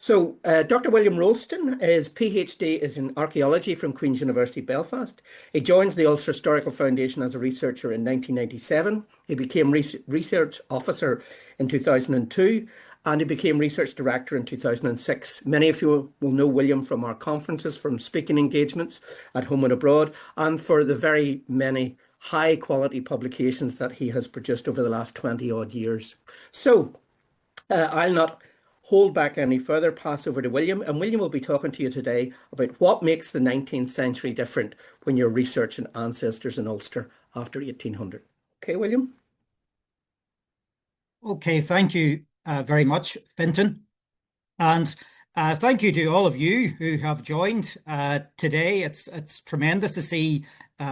Dr. William Roulston, his PhD is in archaeology from Queen's University Belfast. He joined the Ulster Historical Foundation as a researcher in 1997. He became research officer in 2002, and he became research director in 2006. Many of you will know William from our conferences, from speaking engagements at home and abroad, and for the very many high quality publications that he has produced over the last 20 odd years. I'll not hold back any further, pass over to William, and William will be talking to you today about what makes the 19th century different when you're researching ancestors in Ulster after 1800. Okay, William? Okay, thank you very much, Fintan. And thank you to all of you who have joined today. It's tremendous to see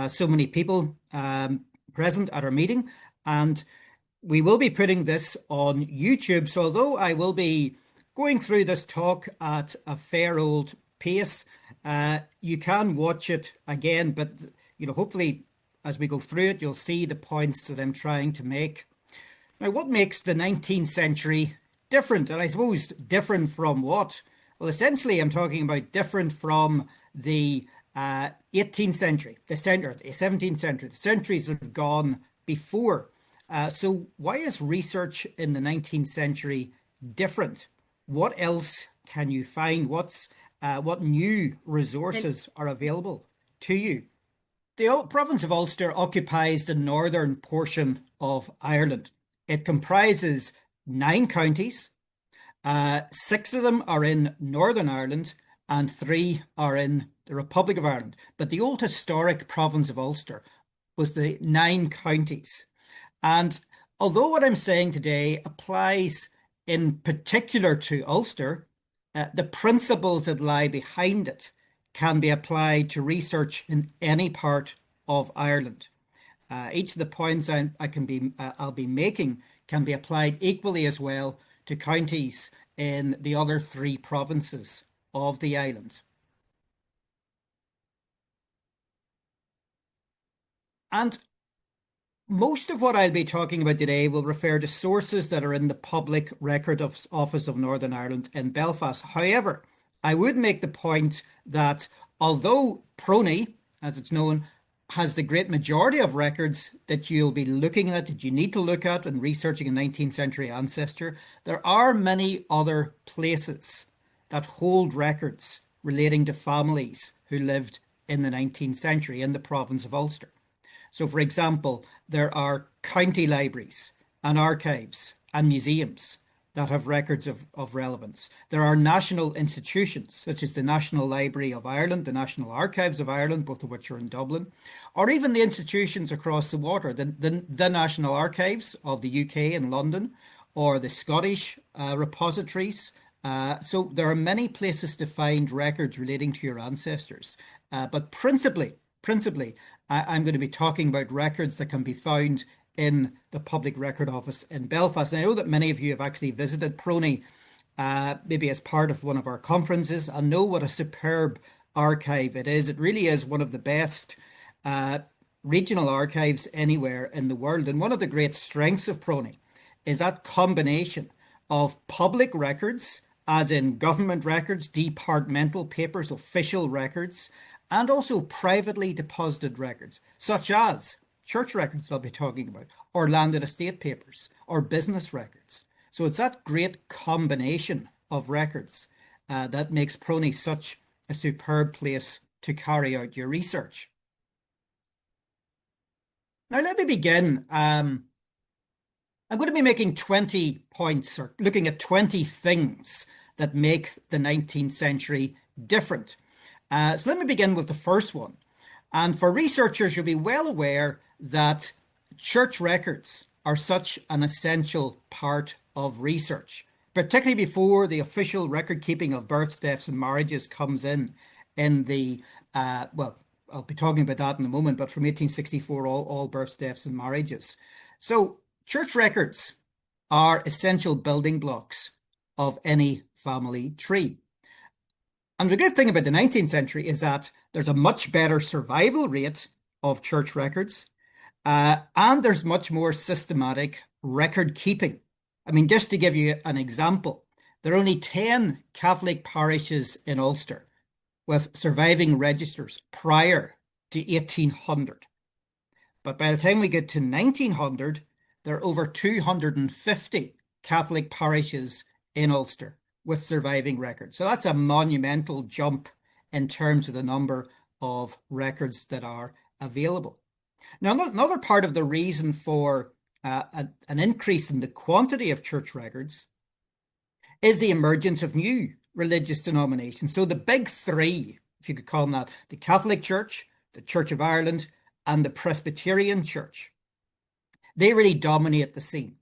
so many people present at our meeting. And we will be putting this on YouTube. So although I will be going through this talk at a fair old pace, you can watch it again, but hopefully as we go through it, you'll see the points that I'm trying to make. Now, what makes the 19th century different? And I suppose different from what? Well, essentially, I'm talking about different from the 18th century, the 17th century, the centuries that have gone before. So why is research in the 19th century different? What else can you find? What new resources are available to you? The province of Ulster occupies the northern portion of Ireland. It comprises 9 counties. 6 of them are in Northern Ireland and 3 are in the Republic of Ireland. But the old historic province of Ulster was the 9 counties. And although what I'm saying today applies in particular to Ulster, the principles that lie behind it can be applied to research in any part of Ireland. Each of the points I'll be making can be applied equally as well to counties in the other 3 provinces of the island. And most of what I'll be talking about today will refer to sources that are in the Public Record Office of Northern Ireland in Belfast. However, I would make the point that although Probate, as it's known, has the great majority of records that you'll be looking at, that you need to look at when researching a 19th century ancestor, there are many other places that hold records relating to families who lived in the 19th century in the province of Ulster. So, for example, there are county libraries and archives and museums that have records of relevance. There are national institutions, such as the National Library of Ireland, the National Archives of Ireland, both of which are in Dublin, or even the institutions across the water, the National Archives of the UK in London, or the Scottish repositories. So there are many places to find records relating to your ancestors. But principally, I'm going to be talking about records that can be found in the Public Record Office in Belfast. And I know that many of you have actually visited Probate, maybe as part of one of our conferences, and know what a superb archive it is. It really is one of the best regional archives anywhere in the world. And one of the great strengths of Probate is that combination of public records, as in government records, departmental papers, official records, and also privately deposited records, such as church records I'll be talking about, or landed estate papers, or business records. So it's that great combination of records that makes Probate such a superb place to carry out your research. Now let me begin. I'm going to be making 20 points, or looking at 20 things that make the 19th century different. So let me begin with the first one. And for researchers, you'll be well aware that church records are such an essential part of research, particularly before the official record keeping of births, deaths, and marriages comes in the, well, I'll be talking about that in a moment, but from 1864, all births, deaths, and marriages. So church records are essential building blocks of any family tree. And the good thing about the 19th century is that there's a much better survival rate of church records, and there's much more systematic record keeping. I mean, just to give you an example, There are only 10 Catholic parishes in Ulster with surviving registers prior to 1800. But by the time we get to 1900, there are over 250 Catholic parishes in Ulster with surviving records. So that's a monumental jump in terms of the number of records that are available. Now, another part of the reason for an increase in the quantity of church records is the emergence of new religious denominations. So the big three, if you could call them that, the Catholic Church, the Church of Ireland, and the Presbyterian Church, they really dominate the scene.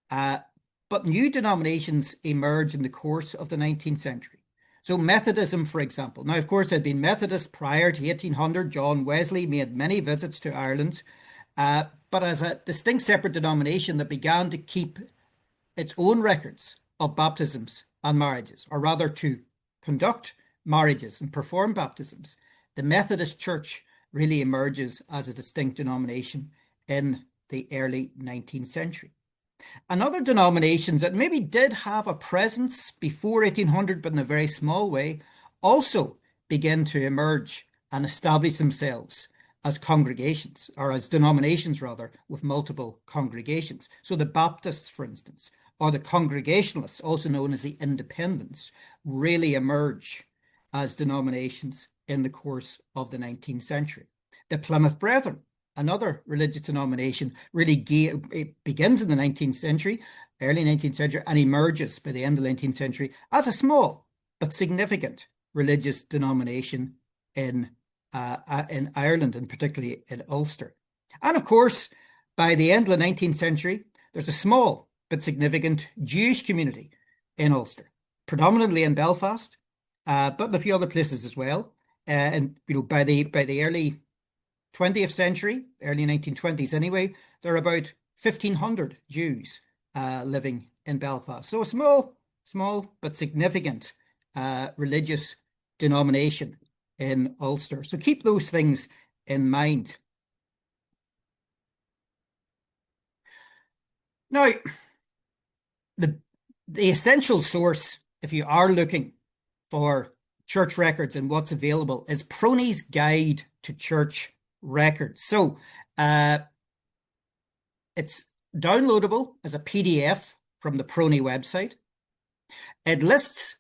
But new denominations emerge in the course of the 19th century. So Methodism, for example. Now, of course, there had been Methodists prior to 1800. John Wesley made many visits to Ireland, but as a distinct separate denomination that began to keep its own records of baptisms and marriages, or rather to conduct marriages and perform baptisms, the Methodist Church really emerges as a distinct denomination in the early 19th century. And other denominations that maybe did have a presence before 1800, but in a very small way, also begin to emerge and establish themselves as congregations, or as denominations rather, with multiple congregations. So the Baptists, for instance, or the Congregationalists, also known as the Independents, really emerge as denominations in the course of the 19th century. The Plymouth Brethren, another religious denomination, really it begins in the 19th century, early 19th century, and emerges by the end of the 19th century as a small but significant religious denomination in Ireland, and particularly in Ulster. And of course, by the end of the 19th century, there's a small but significant Jewish community in Ulster, predominantly in Belfast, but in a few other places as well. And by the early 20th century, early 1920s anyway, there are about 1,500 Jews living in Belfast. So a small but significant religious denomination in Ulster. So keep those things in mind. Now, the essential source, if you are looking for church records and what's available, is Prony's Guide to Church Records. So it's downloadable as a PDF from the Prony website. It lists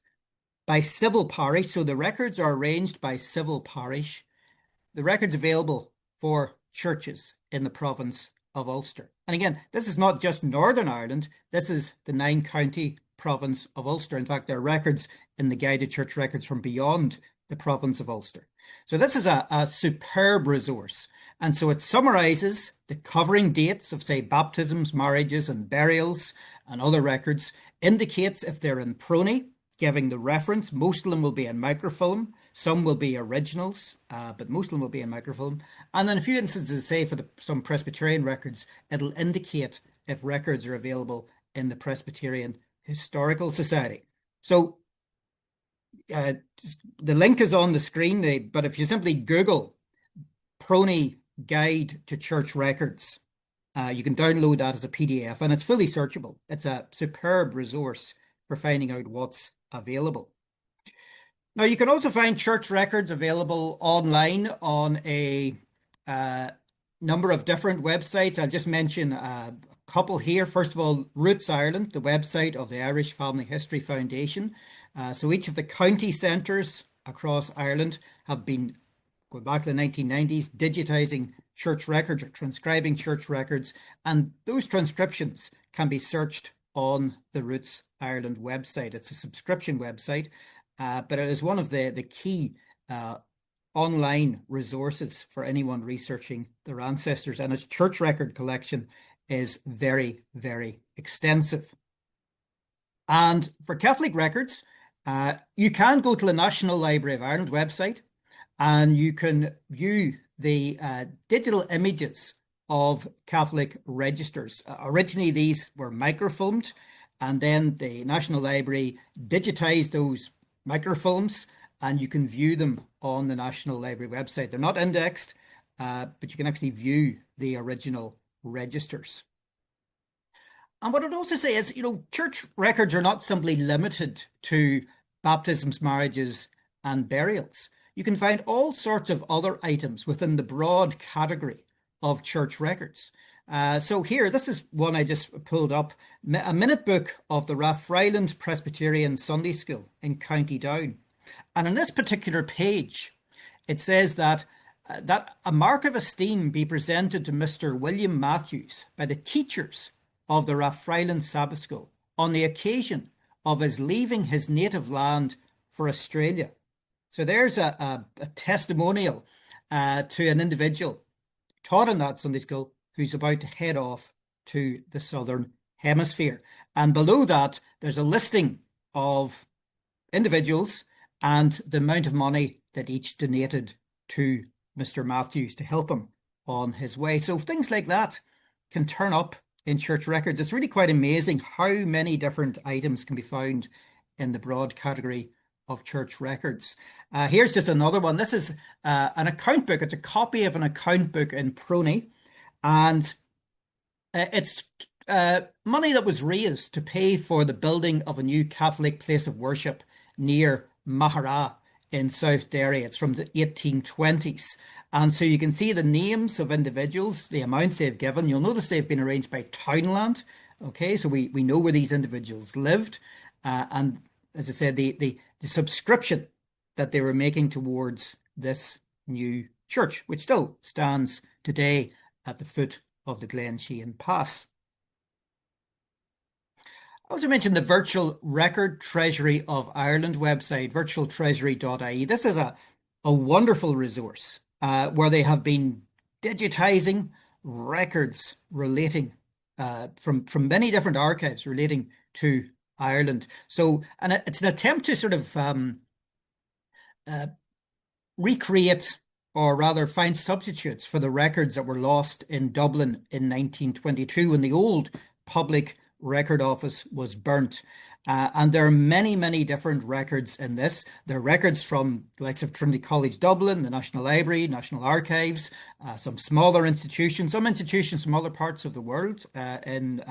by civil parish, so the records are arranged by civil parish. The records available for churches in the province of Ulster. And again, this is not just Northern Ireland, this is the 9-county province of Ulster. In fact, there are records in the Guided Church Records from beyond the province of Ulster. So this is a superb resource. And so it summarizes the covering dates of, say, baptisms, marriages, and burials, and other records, indicates if they're in Prony, giving the reference. Most of them will be in microfilm. Some will be originals, but most of them will be in microfilm. And in a few instances, say for some Presbyterian records, it'll indicate if records are available in the Presbyterian Historical Society. So the link is on the screen, but if you simply Google Prony Guide to Church Records, you can download that as a PDF, and it's fully searchable. It's a superb resource for finding out what's available. Now, you can also find church records available online on a number of different websites. I'll just mention a couple here. First of all, Roots Ireland, the website of the Irish Family History Foundation. So each of the county centres across Ireland have been, going back to the 1990s, digitising church records or transcribing church records. And those transcriptions can be searched on the Roots Ireland website. It's a subscription website, but it is one of the key online resources for anyone researching their ancestors, and its church record collection is very, very extensive. And for Catholic records, you can go to the National Library of Ireland website and you can view the digital images of Catholic registers. Originally, these were microfilmed, and then the National Library digitized those microfilms, and you can view them on the National Library website. They're not indexed, but you can actually view the original registers. And what I'd also say is, church records are not simply limited to baptisms, marriages, and burials. You can find all sorts of other items within the broad category of church records. So here, this is one I just pulled up, a minute book of the Rathfriland Presbyterian Sunday School in County Down. And on this particular page, it says that a mark of esteem be presented to Mr. William Matthews by the teachers of the Rathfriland Sabbath School on the occasion of his leaving his native land for Australia. So there's a testimonial to an individual taught in that Sunday school who's about to head off to the Southern Hemisphere. And below that, there's a listing of individuals and the amount of money that each donated to Mr. Matthews to help him on his way. So things like that can turn up in church records. It's really quite amazing how many different items can be found in the broad category of church records. Here's just another one. This is an account book. It's a copy of an account book in Prony, and it's money that was raised to pay for the building of a new Catholic place of worship near Mahara in South Derry. It's from the 1820s. And so you can see the names of individuals, the amounts they've given. You'll notice they've been arranged by townland. Okay, so we know where these individuals lived. And as I said, the subscription that they were making towards this new church, which still stands today at the foot of the Glen Sheen Pass. I also mentioned the Virtual Record Treasury of Ireland website, virtualtreasury.ie. This is a wonderful resource where they have been digitizing records relating from many different archives relating to Ireland. So, and it's an attempt to sort of recreate, or rather find substitutes for the records that were lost in Dublin in 1922 when the old public record office was burnt. And there are many, many different records in this. There are records from the likes of Trinity College Dublin, the National Library, National Archives, some smaller institutions, some institutions from other parts of the world, in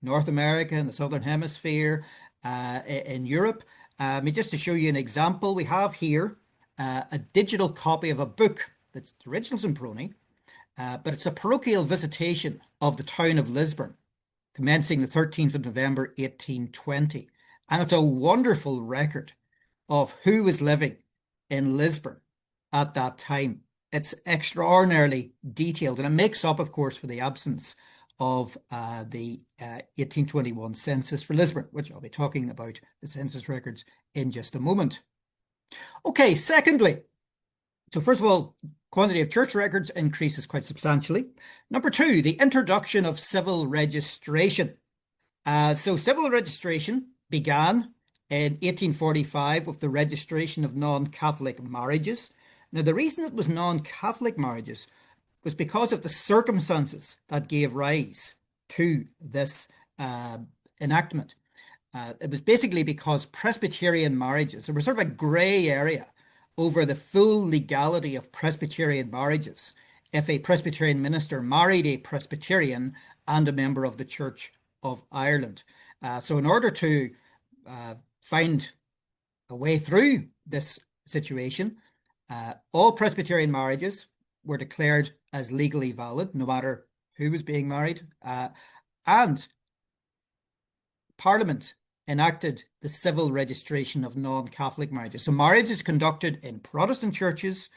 North America, in the Southern Hemisphere, in Europe. Just to show you an example, we have here a digital copy of a book that's the originals in Prony, but it's a parochial visitation of the town of Lisburn, commencing the 13th of November, 1820. And it's a wonderful record of who was living in Lisburn at that time. It's extraordinarily detailed, and it makes up, of course, for the absence of the 1821 census for Lisburn, which I'll be talking about the census records in just a moment. Okay, secondly, so first of all, quantity of church records increases quite substantially. Number two, the introduction of civil registration. So civil registration began in 1845 with the registration of non-Catholic marriages. Now, the reason it was non-Catholic marriages was because of the circumstances that gave rise to this enactment. It was basically because Presbyterian marriages, there was sort of a grey area over the full legality of Presbyterian marriages if a Presbyterian minister married a Presbyterian and a member of the Church of Ireland. So in order to find a way through this situation, all Presbyterian marriages were declared as legally valid, no matter who was being married, and Parliament enacted the civil registration of non-Catholic marriages. So marriage is conducted in Protestant churches,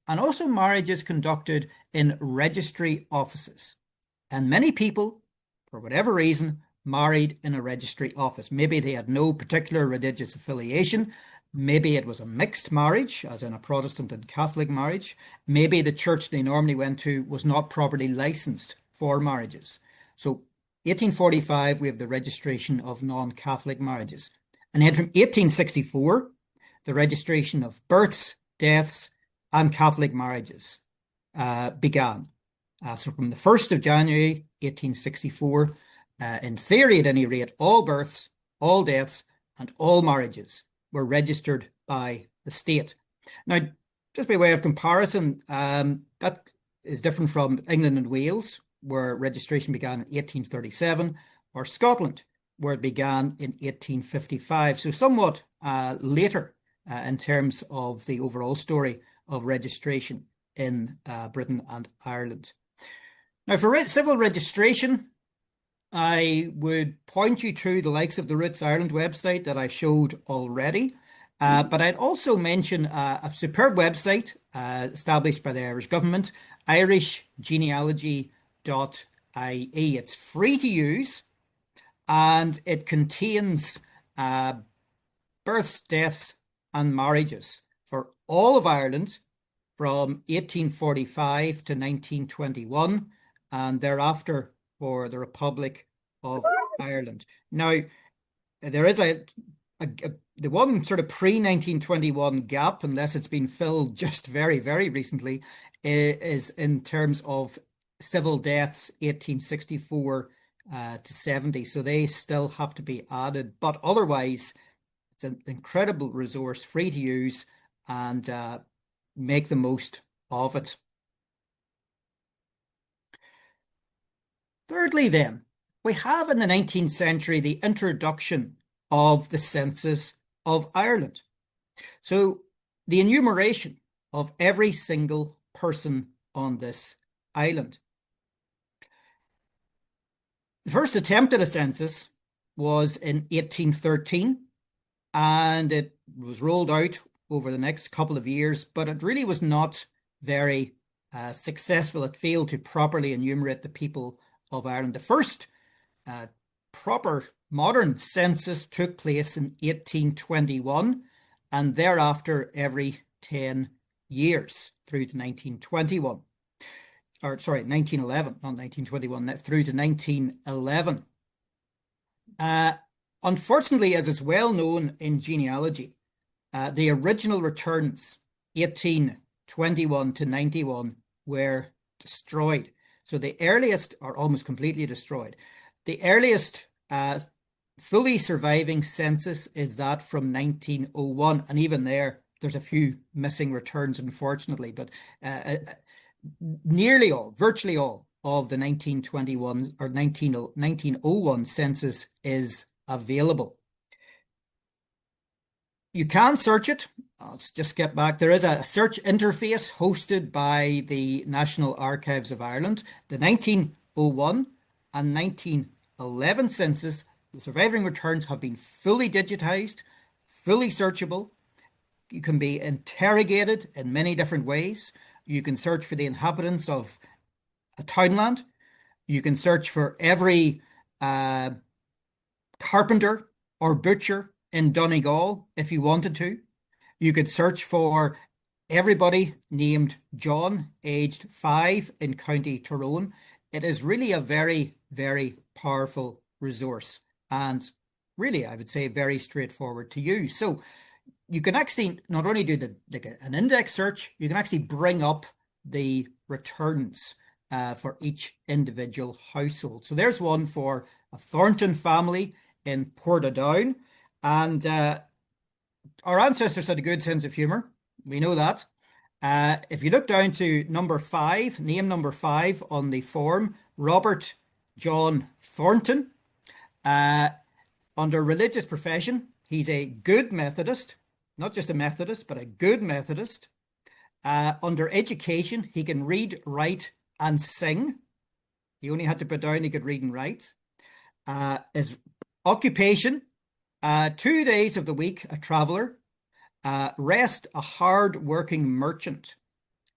and also marriage is conducted in registry offices. And many people, for whatever reason, married in a registry office. Maybe they had no particular religious affiliation. Maybe it was a mixed marriage, as in a Protestant and Catholic marriage. Maybe the church they normally went to was not properly licensed for marriages. So 1845, we have the registration of non-Catholic marriages. And then from 1864, the registration of births, deaths, and Catholic marriages began. So from the 1st of January, 1864, in theory at any rate, all births, all deaths, and all marriages were registered by the state. Now, just by way of comparison, that is different from England and Wales, where registration began in 1837, or Scotland, where it began in 1855. So somewhat later in terms of the overall story of registration in Britain and Ireland. Now, for civil registration, I would point you to the likes of the Roots Ireland website that I showed already. But I'd also mention a superb website established by the Irish government, irishgenealogy.ie. It's free to use, and it contains births, deaths, and marriages for all of Ireland from 1845 to 1921, and thereafter for the Republic of Ireland. Now, there is the one sort of pre-1921 gap, unless it's been filled just very, very recently, is in terms of civil deaths 1864 to 70. So they still have to be added. But otherwise, it's an incredible resource, free to use, and make the most of it. Thirdly, then, we have in the 19th century the introduction of the census of Ireland. So the enumeration of every single person on this island. The first attempt at a census was in 1813, and it was rolled out over the next couple of years, but it really was not very successful. It failed to properly enumerate the people of Ireland. The first proper modern census took place in 1821, and thereafter every 10 years through to 1921. Or sorry, 1911, not 1921, through to 1911. Unfortunately, as is well known in genealogy, the original returns, 1821 to 91, were destroyed. So the earliest, or almost completely destroyed, the earliest fully surviving census is that from 1901. And even there's a few missing returns, unfortunately, but nearly all, virtually all of the 1921 or 1901 census is available. You can search it. Let's just get back. There is a search interface hosted by the National Archives of Ireland. The 1901 and 1911 census, the surviving returns have been fully digitized, fully searchable. You can be interrogated in many different ways. You can search for the inhabitants of a townland. You can search for every carpenter or butcher in Donegal if you wanted to. You could search for everybody named John, aged 5 in County Tyrone. It is really a very, very powerful resource, and really, I would say, very straightforward to use. So you can actually not only do an index search, you can actually bring up the returns for each individual household. So there's one for a Thornton family in Portadown, and our ancestors had a good sense of humor. We know that. If you look down to number 5, name number 5 on the form, Robert John Thornton, under religious profession, he's a good Methodist, not just a Methodist, but a good Methodist. Under education, he can read, write, and sing. He only had to put down he could read and write. His occupation, 2 days of the week, a traveller. Rest, a hard-working merchant.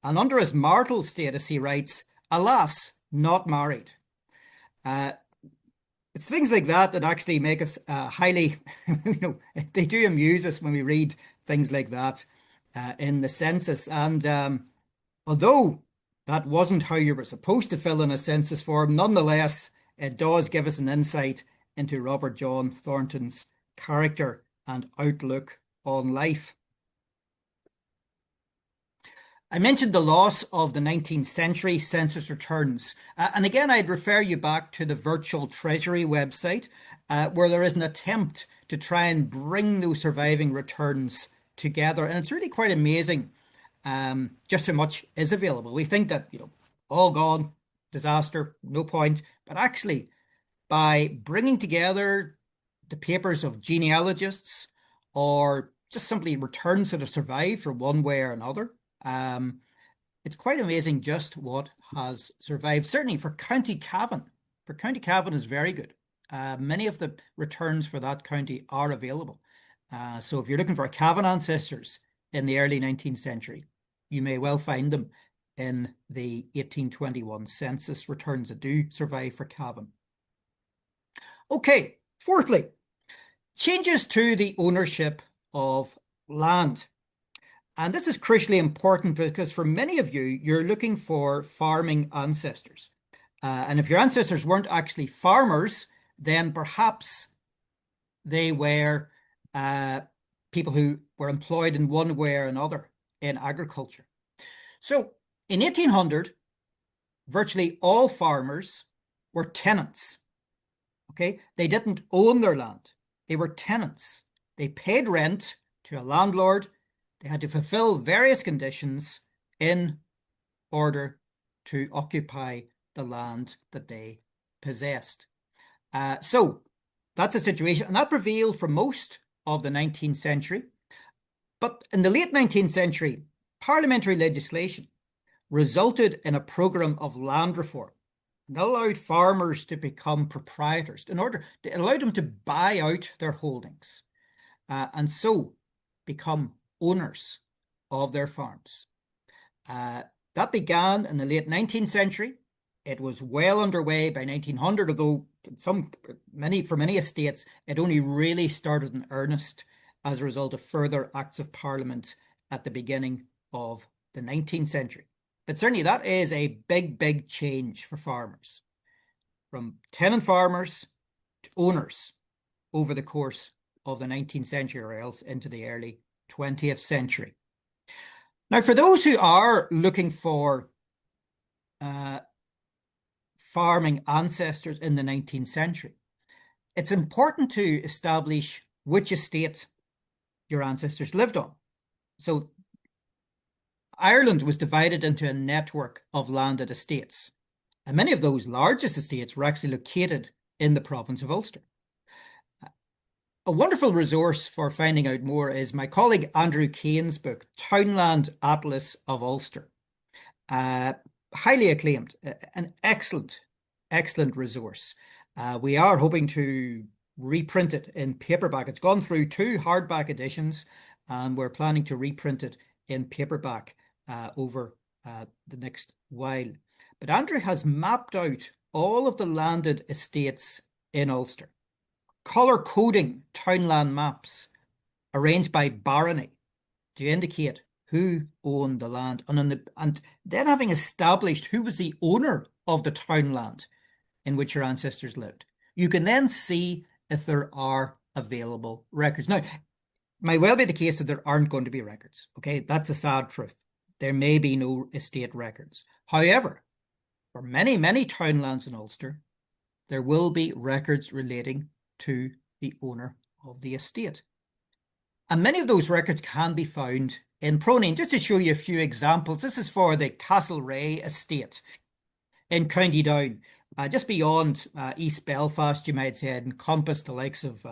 And under his marital status, he writes, alas, not married. It's things like that that actually make us highly, they do amuse us when we read things like that in the census. And although that wasn't how you were supposed to fill in a census form, nonetheless, it does give us an insight into Robert John Thornton's character and outlook on life. I mentioned the loss of the 19th century census returns. And again, I'd refer you back to the Virtual Treasury website, where there is an attempt to try and bring those surviving returns together. And it's really quite amazing just how much is available. We think that, all gone, disaster, no point. But actually, by bringing together the papers of genealogists or just simply returns that have survived from one way or another. It's quite amazing just what has survived. Certainly for County Cavan. For County Cavan is very good. Many of the returns for that county are available. So if you're looking for Cavan ancestors in the early 19th century, you may well find them in the 1821 census returns that do survive for Cavan. Okay, fourthly, changes to the ownership of land. And this is crucially important because for many of you, you're looking for farming ancestors. And if your ancestors weren't actually farmers, then perhaps they were people who were employed in one way or another in agriculture. So in 1800, virtually all farmers were tenants. Okay, they didn't own their land. They were tenants. They paid rent to a landlord. They had to fulfill various conditions in order to occupy the land that they possessed. So that's a situation, and that prevailed for most of the 19th century. But in the late 19th century, parliamentary legislation resulted in a program of land reform that allowed farmers to become proprietors it allowed them to buy out their holdings and so become owners of their farms. That began in the late 19th century. It was well underway by 1900, although for many estates, it only really started in earnest as a result of further acts of parliament at the beginning of the 19th century. But certainly that is a big, big change for farmers, from tenant farmers to owners over the course of the 19th century or else into the early 20th century. Now, for those who are looking for farming ancestors in the 19th century, it's important to establish which estate your ancestors lived on. So Ireland was divided into a network of landed estates, and many of those largest estates were actually located in the province of Ulster. A wonderful resource for finding out more is my colleague Andrew Kane's book, Townland Atlas of Ulster. Highly acclaimed, an excellent resource. We are hoping to reprint it in paperback. It's gone through 2 hardback editions, and we're planning to reprint it in paperback over the next while. But Andrew has mapped out all of the landed estates in Ulster, colour coding townland maps arranged by barony to indicate who owned the land, and then having established who was the owner of the townland in which your ancestors lived, you can then see if there are available records. Now, it might well be the case that there aren't going to be records. Okay, that's a sad truth. There may be no estate records. However, for many, many townlands in Ulster, there will be records relating to the owner of the estate. And many of those records can be found in Pronine. Just to show you a few examples, this is for the Castlereagh estate in County Down, just beyond East Belfast, you might say. It encompassed the likes of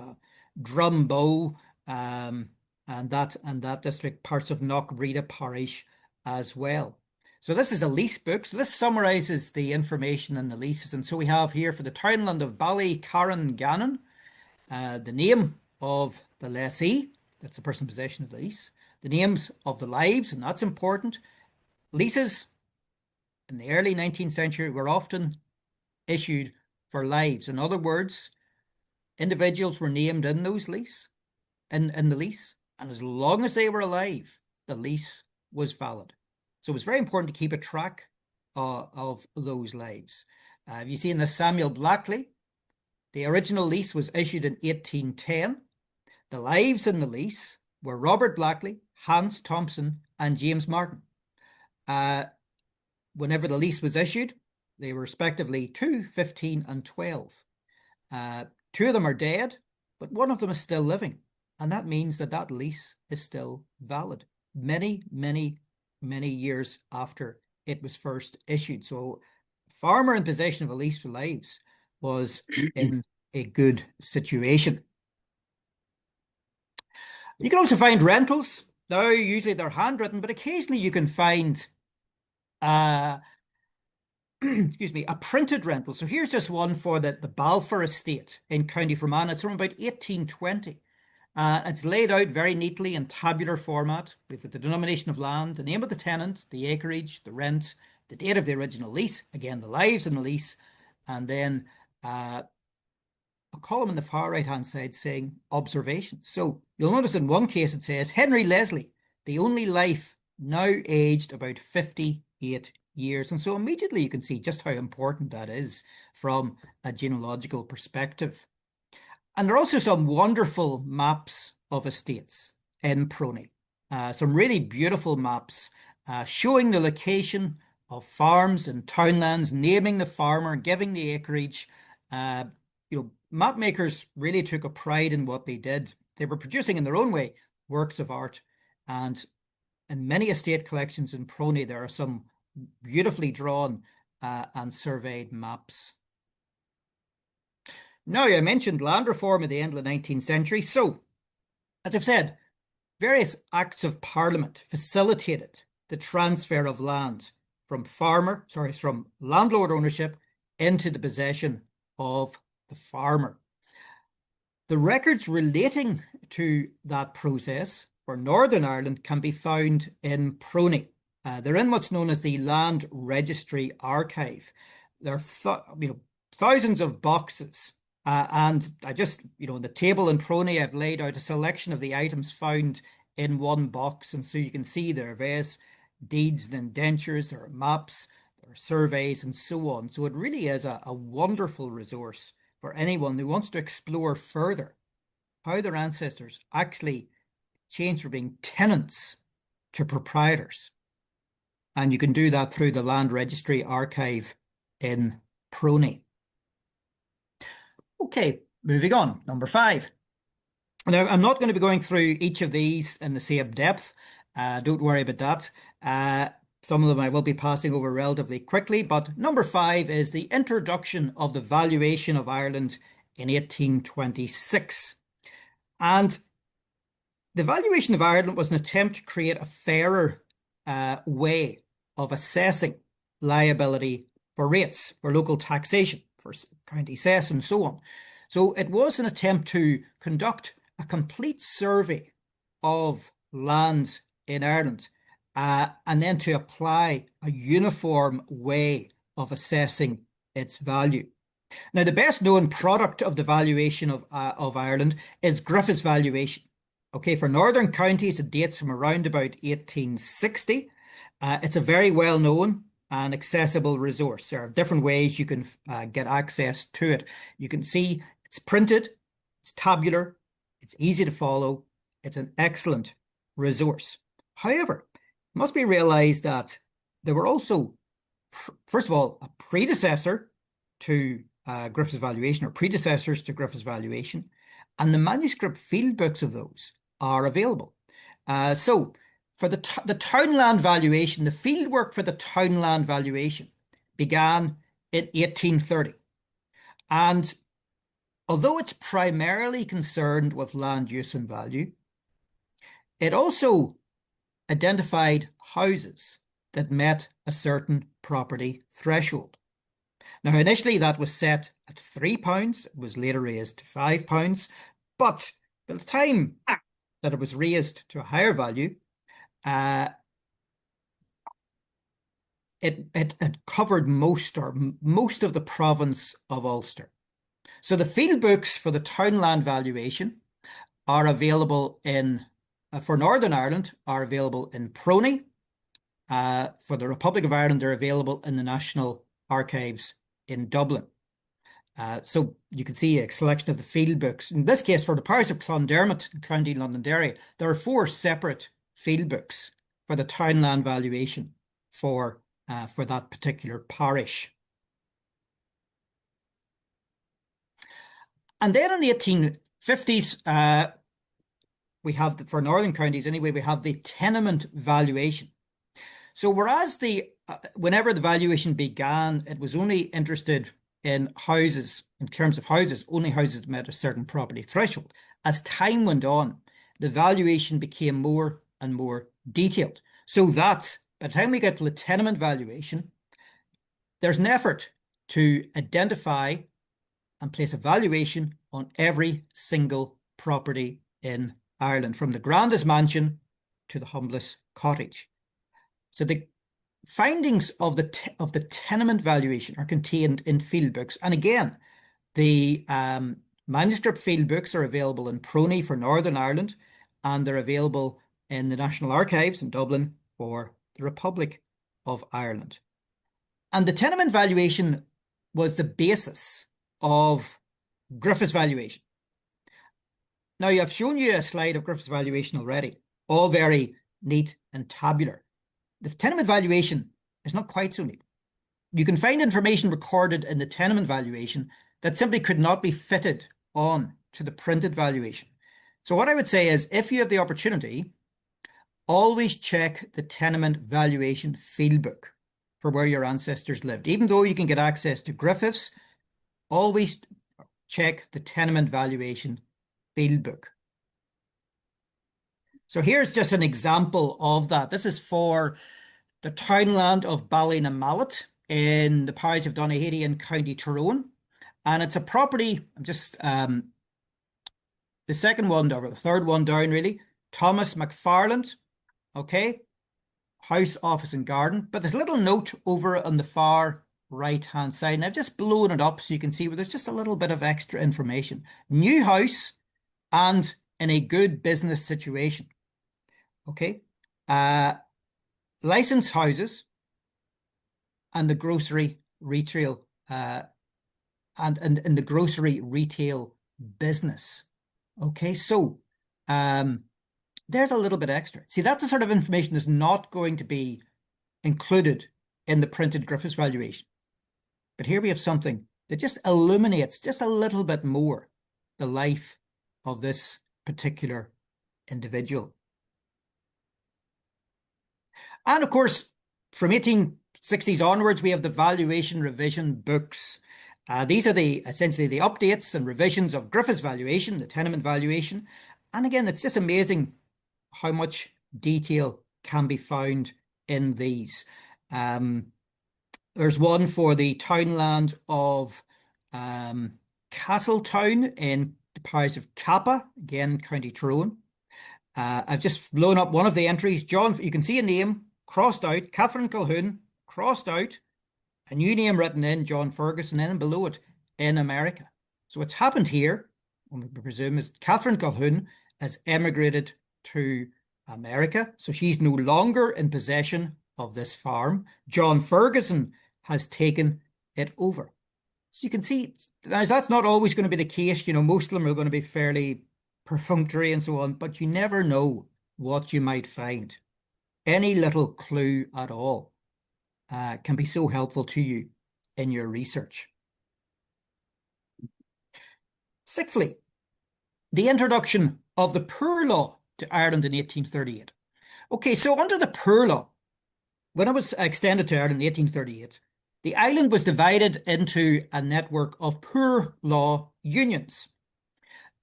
Drumbow and that district, parts of Knockbreda parish as well. So this is a lease book. So this summarises the information in the leases. And so we have here for the townland of Ballycarrangannon, the name of the lessee, that's the person in possession of the lease, the names of the lives, and that's important. Leases in the early 19th century were often issued for lives. In other words, individuals were named in those lease, in the lease, and as long as they were alive, the lease was valid. So it was very important to keep a track of those lives. You see in the Samuel Blackley, the original lease was issued in 1810. The lives in the lease were Robert Blackley, Hans Thompson, and James Martin. Whenever the lease was issued, they were respectively 2, 15, and 12. 2 of them are dead, but one of them is still living. And that means that lease is still valid many, many, many years after it was first issued. So farmer in possession of a lease for lives was in a good situation. You can also find rentals. Now, usually they're handwritten, but occasionally you can find excuse me, a printed rental. So here's just one for the Balfour estate in County Fermanagh. It's from about 1820. It's laid out very neatly in tabular format with the denomination of land, the name of the tenant, the acreage, the rent, the date of the original lease, again, the lives in the lease, and then a column in the far right-hand side saying observations. So you'll notice in one case it says Henry Leslie, the only life, now aged about 58 years. And so immediately you can see just how important that is from a genealogical perspective. And there are also some wonderful maps of estates in Proney. Some really beautiful maps showing the location of farms and townlands, naming the farmer, giving the acreage. Map makers really took a pride in what they did. They were producing in their own way works of art. And in many estate collections in Proney, there are some beautifully drawn and surveyed maps. Now, I mentioned land reform at the end of the 19th century. So, as I've said, various acts of parliament facilitated the transfer of land from landlord ownership into the possession of the farmer. The records relating to that process for Northern Ireland can be found in Proney. They're in what's known as the Land Registry Archive. There are thousands of boxes. And I just, in the table in Proney, I've laid out a selection of the items found in one box. And so you can see there are various deeds and indentures, there are maps, there are surveys, and so on. So it really is a wonderful resource for anyone who wants to explore further how their ancestors actually changed from being tenants to proprietors. And you can do that through the Land Registry Archive in Proney. Okay, moving on. Number 5. Now, I'm not going to be going through each of these in the same depth. Don't worry about that. Some of them I will be passing over relatively quickly, but number 5 is the introduction of the Valuation of Ireland in 1826. And the Valuation of Ireland was an attempt to create a fairer way of assessing liability for rates, for local taxation, for county cess, and so on. So it was an attempt to conduct a complete survey of lands in Ireland and then to apply a uniform way of assessing its value. Now, the best known product of the valuation of Ireland is Griffith's valuation. Okay, for northern counties, it dates from around about 1860. It's a very well-known and accessible resource. There are different ways you can get access to it. You can see it's printed, it's tabular, it's easy to follow, it's an excellent resource. However, it must be realized that there were also, first of all, a predecessor to Griffith's valuation, or predecessors to Griffith's valuation, and the manuscript field books of those are available. So for the townland valuation, the fieldwork for the townland valuation began in 1830. And although it's primarily concerned with land use and value, it also identified houses that met a certain property threshold. Now, initially that was set at £3. It was later raised to £5. But by the time that it was raised to a higher value, it covered most of the province of Ulster. So the field books for the townland valuation are available for Northern Ireland, are available in Proney. For the Republic of Ireland, they're available in the National Archives in Dublin. So you can see a selection of the field books. In this case, for the parish of Clondermott and County Londonderry, there are 4 separate field books for the townland valuation for that particular parish. And then in the 1850s, we have, for northern counties anyway, we have the tenement valuation. So whereas whenever the valuation began, it was only interested in houses, in terms of houses, only houses that met a certain property threshold. As time went on, the valuation became more and more detailed. So that by the time we get to the tenement valuation, there's an effort to identify and place a valuation on every single property in Ireland, from the grandest mansion to the humblest cottage. So the findings of the tenement valuation are contained in field books. And again, the manuscript field books are available in Prony for Northern Ireland, and they're available in the National Archives in Dublin for the Republic of Ireland. And the tenement valuation was the basis of Griffith's valuation. Now, I've shown you a slide of Griffith's valuation already, all very neat and tabular. The tenement valuation is not quite so neat. You can find information recorded in the tenement valuation that simply could not be fitted on to the printed valuation. So what I would say is, if you have the opportunity, always check the tenement valuation field book for where your ancestors lived. Even though you can get access to Griffiths, always check the tenement valuation field book. So here's just an example of that. This is for the townland of Ballynamallet in the parish of Donaghadee in County Tyrone. And it's a property, I'm just the second one down, or the third one down really, Thomas McFarland, okay, house, office and garden. But there's a little note over on the far right-hand side, and I've just blown it up so you can see where there's just a little bit of extra information. New house and in a good business situation, okay. Licensed houses and the grocery retail and the grocery retail business. Okay, so there's a little bit extra. See, that's the sort of information that's not going to be included in the printed Griffiths valuation. But here we have something that just illuminates just a little bit more the life of this particular individual. And of course, from 1860s onwards, we have the valuation revision books. These are essentially the updates and revisions of Griffith's valuation, the tenement valuation. And again, it's just amazing how much detail can be found in these. There's one for the townland of Castletown in the parish of Kappa, again, County Tyrone. I've just blown up one of the entries. John, you can see a name crossed out, Catherine Calhoun, crossed out, a new name written in, John Ferguson, and then below it, in America. So what's happened here, we presume, is Catherine Calhoun has emigrated to America. So she's no longer in possession of this farm. John Ferguson has taken it over. So you can see, now that's not always going to be the case. You know, most of them are going to be fairly perfunctory and so on, but you never know what you might find. Any little clue at all can be so helpful to you in your research. Sixthly, the introduction of the Poor Law to Ireland in 1838. Okay, so under the Poor Law, when it was extended to Ireland in 1838, the island was divided into a network of poor law unions.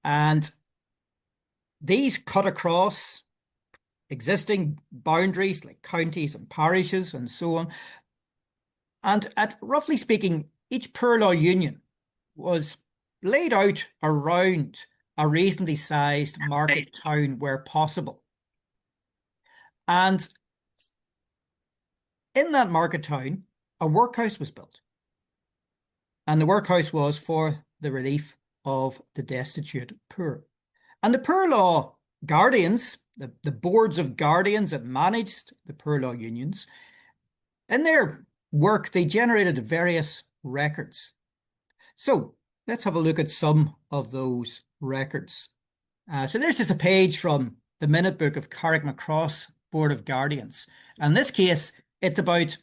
And these cut across existing boundaries like counties and parishes and so on. And roughly speaking, each poor law union was laid out around a reasonably sized market town where possible. And in that market town, a workhouse was built. And the workhouse was for the relief of the destitute poor. And the poor law guardians, the boards of guardians that managed the poor law unions, in their work, they generated various records. So let's have a look at some of those records. So there's just a page from the minute book of Carrickmacross Board of Guardians. In this case, it's about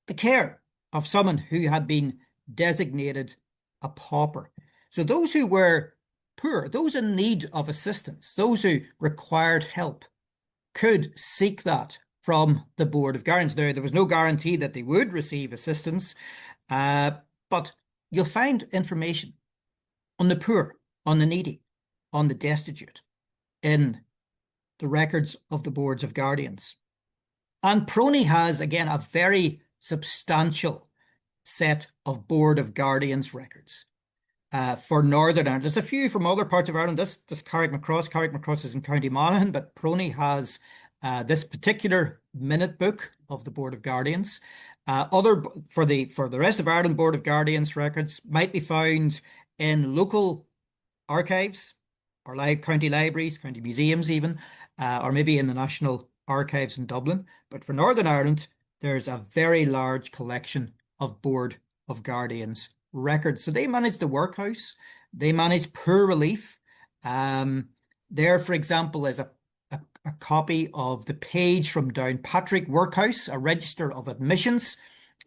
the care of someone who had been designated a pauper. So those who were poor, those in need of assistance, those who required help, could seek that from the Board of Guardians. There was no guarantee that they would receive assistance, but you'll find information on the poor, on the needy, on the destitute in the records of the boards of guardians. And Prony has, again, a very substantial set of Board of Guardians records for Northern Ireland. There's a few from other parts of Ireland. This Carrickmacross. Carrickmacross is in County Monaghan, but Prony has this particular minute book of the Board of Guardians. For the rest of Ireland, Board of Guardians records might be found in local archives or county libraries, county museums even, or maybe in the National Archives in Dublin. But for Northern Ireland, there's a very large collection of Board of Guardians records. So they manage the workhouse, they manage poor relief. There, for example, is a copy of the page from Downpatrick Workhouse, a register of admissions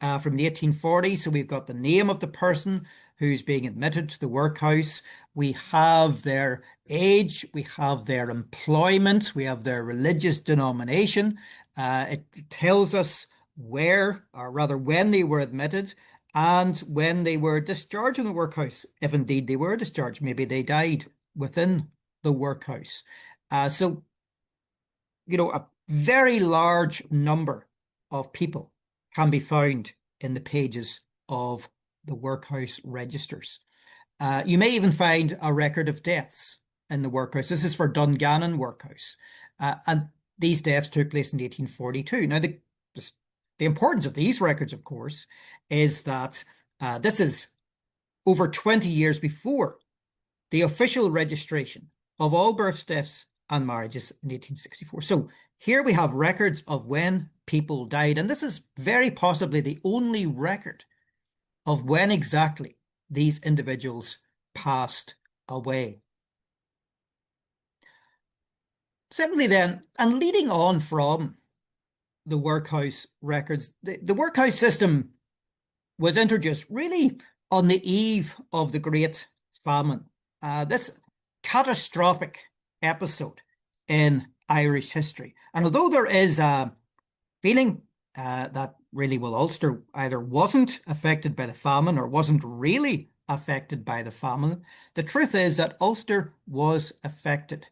from the 1840s. So we've got the name of the person who's being admitted to the workhouse. We have their age, we have their employment, we have their religious denomination. It tells us where, or rather when they were admitted and when they were discharged from the workhouse, if indeed they were discharged. Maybe they died within the workhouse. So, a very large number of people can be found in the pages of the workhouse registers. You may even find a record of deaths in the workhouse. This is for Dungannon Workhouse. And these deaths took place in 1842. Now, the importance of these records, of course, is that this is over 20 years before the official registration of all births, deaths, and marriages in 1864. So here we have records of when people died, and this is very possibly the only record of when exactly these individuals passed away. Simply then, and leading on from the workhouse records, the workhouse system was introduced really on the eve of the Great Famine. This catastrophic episode in Irish history. And although there is a feeling that really, Ulster either wasn't affected by the famine or wasn't really affected by the famine, the truth is that Ulster was affected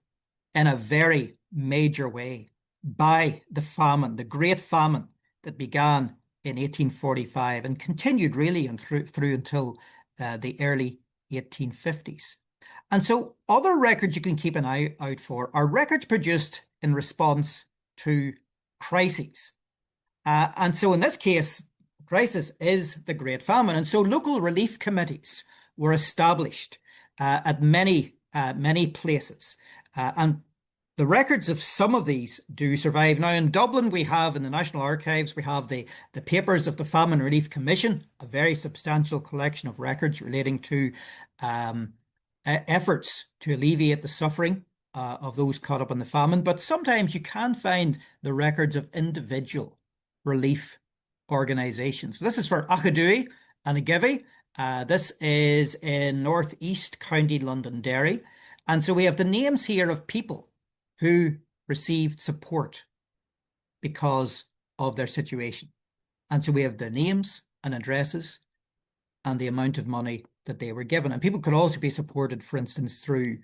in a very major way by the famine, the Great Famine that began in 1845 and continued really and through until the early 1850s. And so other records you can keep an eye out for are records produced in response to crises. And so in this case, the crisis is the Great Famine. And so local relief committees were established at many places. And the records of some of these do survive. Now, in Dublin, we have in the National Archives, we have the papers of the Famine Relief Commission, a very substantial collection of records relating to efforts to alleviate the suffering of those caught up in the famine. But sometimes you can find the records of individual relief organisations. This is for Achadui and Agivy. This is in northeast County Londonderry. And so we have the names here of people who received support because of their situation. And so we have the names and addresses and the amount of money that they were given. And people could also be supported, for instance, through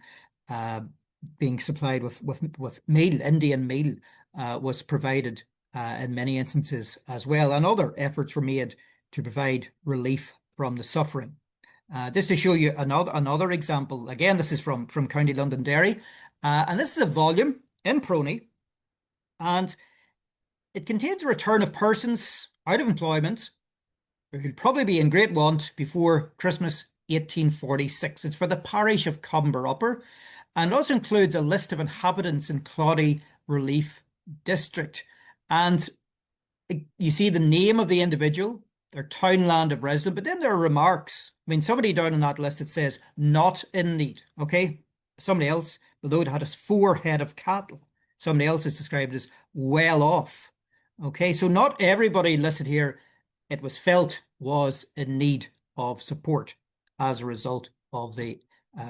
being supplied with meal. Indian meal was provided in many instances as well. And other efforts were made to provide relief from the suffering. Just to show you another example, again, this is from County Londonderry. And this is a volume in Prony, and it contains a return of persons out of employment who'd probably be in great want before Christmas 1846. It's for the parish of Comber Upper, and it also includes a list of inhabitants in Claudy Relief District. And you see the name of the individual, their townland of residence, but then there are remarks. I mean, somebody down on that list, it says, not in need, okay? Somebody else below it had us 4 head of cattle. Somebody else is described as well off. Okay, so not everybody listed here, it was felt, was in need of support as a result of the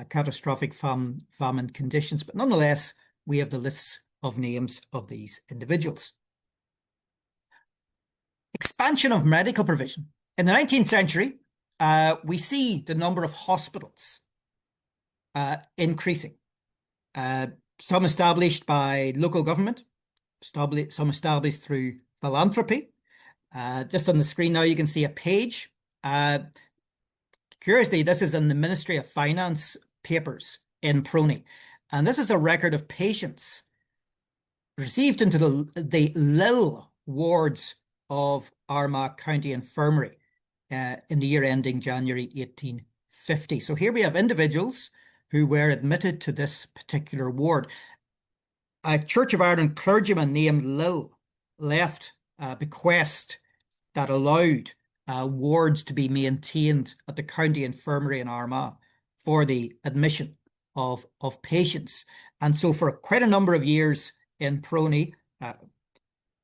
catastrophic famine conditions. But nonetheless, we have the lists of names of these individuals. Expansion of medical provision. In the 19th century, we see the number of hospitals increasing. Some established by local government, some established through philanthropy. Just on the screen now, you can see a page. Curiously, this is in the Ministry of Finance papers in Prony. And this is a record of patients received into the Lille wards of Armagh County Infirmary in the year ending January 1850. So here we have individuals who were admitted to this particular ward. A Church of Ireland clergyman named Lille left a bequest that allowed wards to be maintained at the county infirmary in Armagh for the admission of patients. And so for quite a number of years in Prony,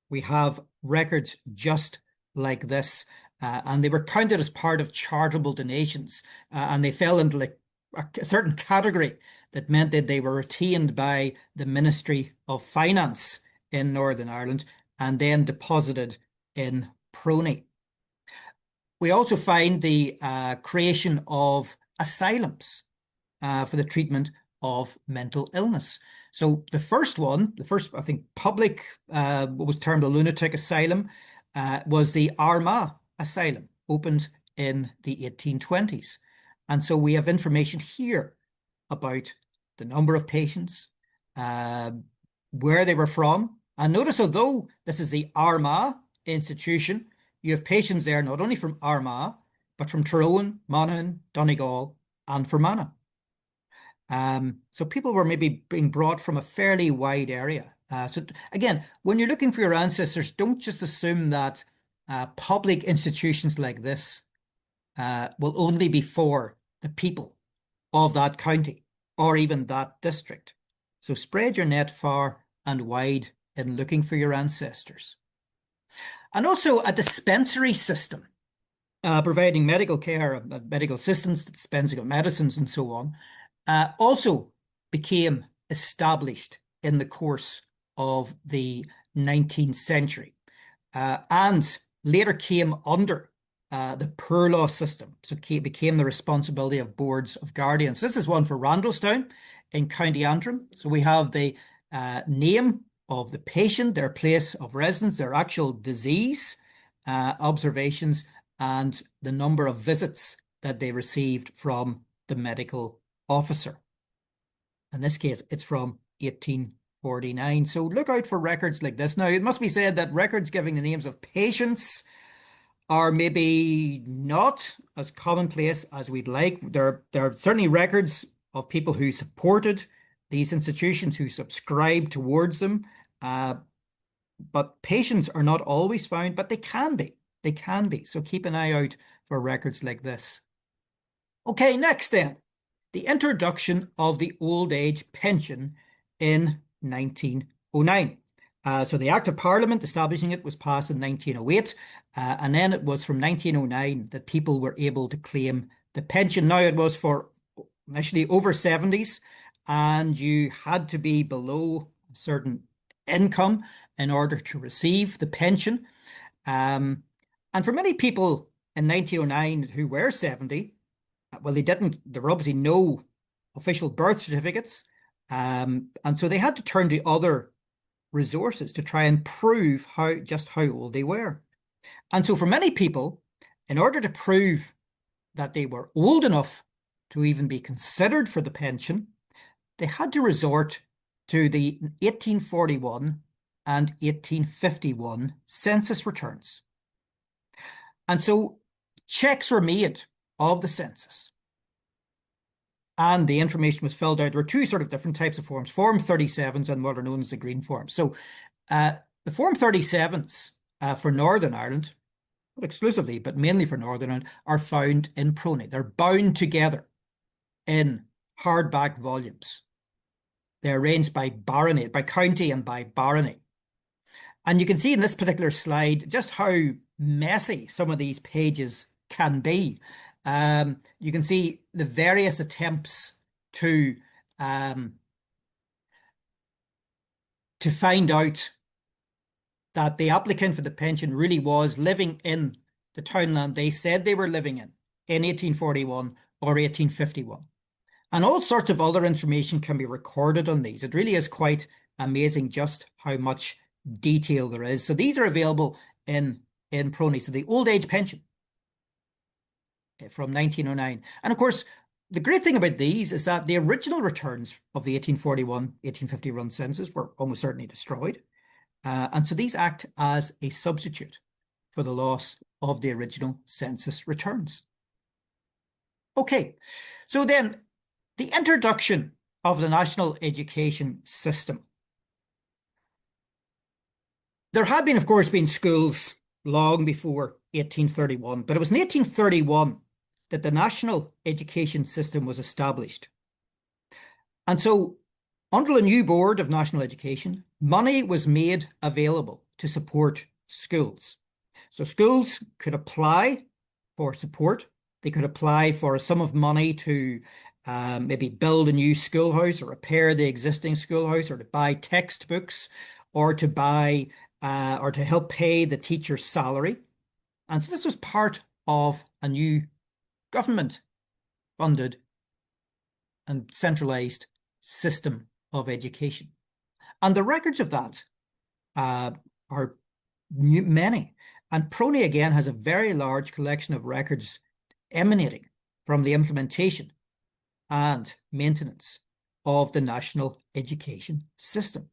we have records just like this. And they were counted as part of charitable donations. And they fell into like a certain category that meant that they were retained by the Ministry of Finance in Northern Ireland and then deposited in Prony. We also find the creation of asylums for the treatment of mental illness. So the first, I think, public, what was termed a lunatic asylum, was the Armagh Asylum, opened in the 1820s. And so we have information here about the number of patients, where they were from. And notice, although this is the Armagh institution, you have patients there not only from Armagh, but from Tyrone, Monaghan, Donegal, and Fermanagh. So people were maybe being brought from a fairly wide area. So again, when you're looking for your ancestors, don't just assume that public institutions like this will only be for the people of that county or even that district. So spread your net far and wide in looking for your ancestors. And also a dispensary system, providing medical care, medical assistance, dispensing of medicines and so on, also became established in the course of the 19th century and later came under the poor law system. So it became the responsibility of boards of guardians. This is one for Randalstown in County Antrim. So we have the name of the patient, their place of residence, their actual disease, observations, and the number of visits that they received from the medical officer. In this case, it's from 1849. So look out for records like this. Now, it must be said that records giving the names of patients are maybe not as commonplace as we'd like. There are certainly records of people who supported these institutions, who subscribed towards them. But patients are not always found, but they can be. They can be. So keep an eye out for records like this. Okay, next then, the introduction of the old age pension in 1909. So the Act of Parliament establishing it was passed in 1908, and then it was from 1909 that people were able to claim the pension. Now it was for initially over 70s, and you had to be below a certain income in order to receive the pension. And for many people in 1909 who were 70, well, there were obviously no official birth certificates. And so they had to turn to other resources to try and prove just how old they were. And so for many people, in order to prove that they were old enough to even be considered for the pension, they had to resort to the 1841 and 1851 census returns. And so checks were made of the census, and the information was filled out. There were two sort of different types of forms, Form 37s and what are known as the green forms. So the Form 37s for Northern Ireland, not exclusively, but mainly for Northern Ireland, are found in Prony. They're bound together in hardback volumes. They're arranged by barony, by county and by barony. And you can see in this particular slide just how messy some of these pages can be. You can see the various attempts to find out that the applicant for the pension really was living in the townland they said they were living in 1841 or 1851. And all sorts of other information can be recorded on these. It really is quite amazing just how much detail there is. So these are available in Prony. So the old age pension from 1909. And of course, the great thing about these is that the original returns of the 1841, 1851 census were almost certainly destroyed. And so these act as a substitute for the loss of the original census returns. Okay, so then the introduction of the national education system. There had been, of course, been schools long before 1831, but it was in 1831 that the national education system was established. And so, under the new Board of National Education, money was made available to support schools. So schools could apply for support. They could apply for a sum of money to maybe build a new schoolhouse or repair the existing schoolhouse, or to buy textbooks, or to buy or to help pay the teacher's salary. And so this was part of a new government-funded and centralised system of education. And the records of that are many. And Prony, again, has a very large collection of records emanating from the implementation and maintenance of the national education system.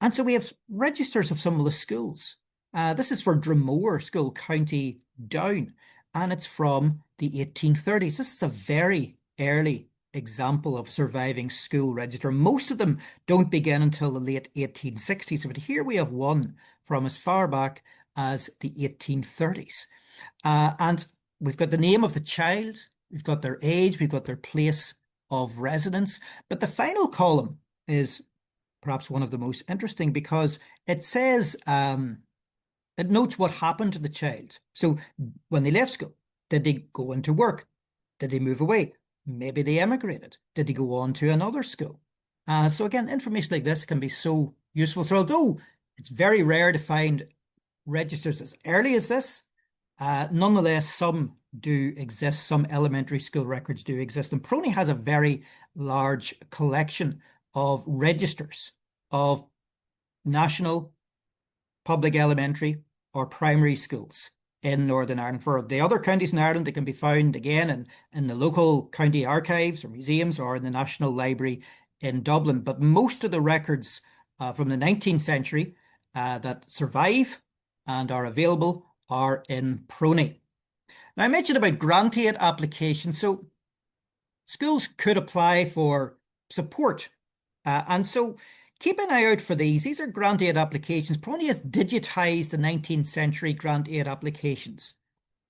And so we have registers of some of the schools. This is for Dromore School, County Down, and it's from the 1830s. This is a very early example of surviving school register. Most of them don't begin until the late 1860s, but here we have one from as far back as the 1830s. And we've got the name of the child, we've got their age, we've got their place of residence. But the final column is perhaps one of the most interesting, because it says, it notes what happened to the child. So when they left school, did they go into work? Did they move away? Maybe they emigrated. Did they go on to another school? So again, information like this can be so useful. So although it's very rare to find registers as early as this, nonetheless, some do exist. Some elementary school records do exist. And Prony has a very large collection of registers of national public elementary or primary schools in Northern Ireland. For the other counties in Ireland, they can be found again in the local county archives or museums, or in the National Library in Dublin. But most of the records from the 19th century that survive and are available are in Prony. Now, I mentioned about grant aid applications. So schools could apply for support. And so keep an eye out for these. These are grant aid applications. Prony has digitized the 19th century grant aid applications.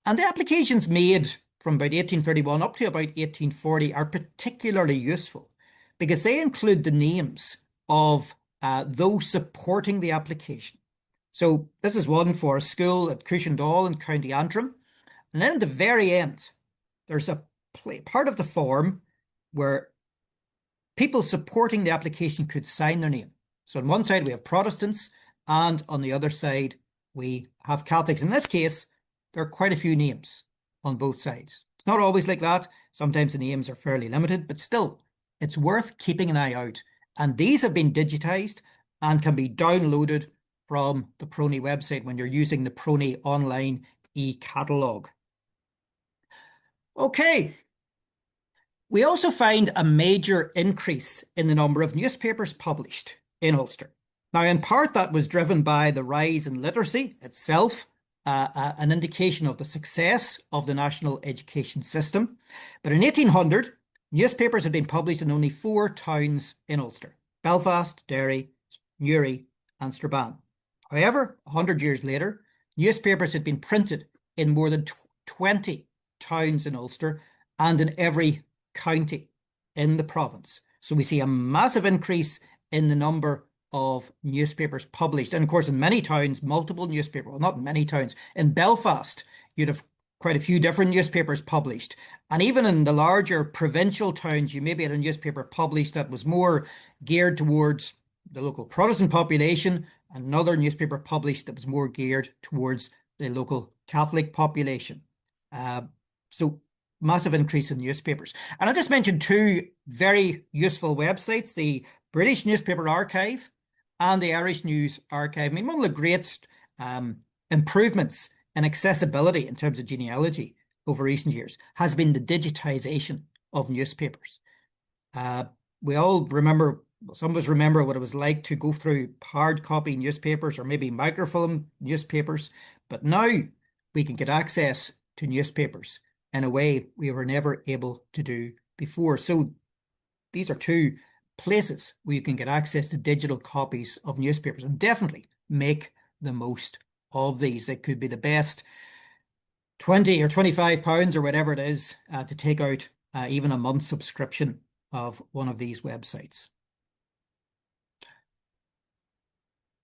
And the applications made from about 1831 up to about 1840 are particularly useful, because they include the names of those supporting the application. So this is one for a school at Cushendall in County Antrim. And then at the very end, there's a part of the form where people supporting the application could sign their name. So on one side, we have Protestants, and on the other side, we have Catholics. In this case, there are quite a few names on both sides. It's not always like that. Sometimes the names are fairly limited, but still, it's worth keeping an eye out. And these have been digitized and can be downloaded from the Prony website when you're using the Prony online e-catalogue. Okay. We also find a major increase in the number of newspapers published in Ulster. Now, in part, that was driven by the rise in literacy itself, an indication of the success of the national education system. But in 1800, newspapers had been published in only 4 towns in Ulster: Belfast, Derry, Newry, and Strabane. However, 100 years later, newspapers had been printed in more than 20 towns in Ulster and in every county in the province. So we see a massive increase in the number of newspapers published. And of course, in many towns, multiple newspapers, well, not many towns. In Belfast, you'd have quite a few different newspapers published. And even in the larger provincial towns, you maybe had a newspaper published that was more geared towards the local Protestant population, and another newspaper published that was more geared towards the local Catholic population. So massive increase in newspapers. And I'll just mention two very useful websites, the British Newspaper Archive and the Irish News Archive. I mean, one of the great improvements in accessibility in terms of genealogy over recent years has been the digitization of newspapers. We all remember, some of us remember what it was like to go through hard copy newspapers or maybe microfilm newspapers, but now we can get access to newspapers in a way we were never able to do before. So these are two places where you can get access to digital copies of newspapers, and definitely make the most of these. It could be the best 20 or 25 pounds or whatever it is to take out even a month's subscription of one of these websites.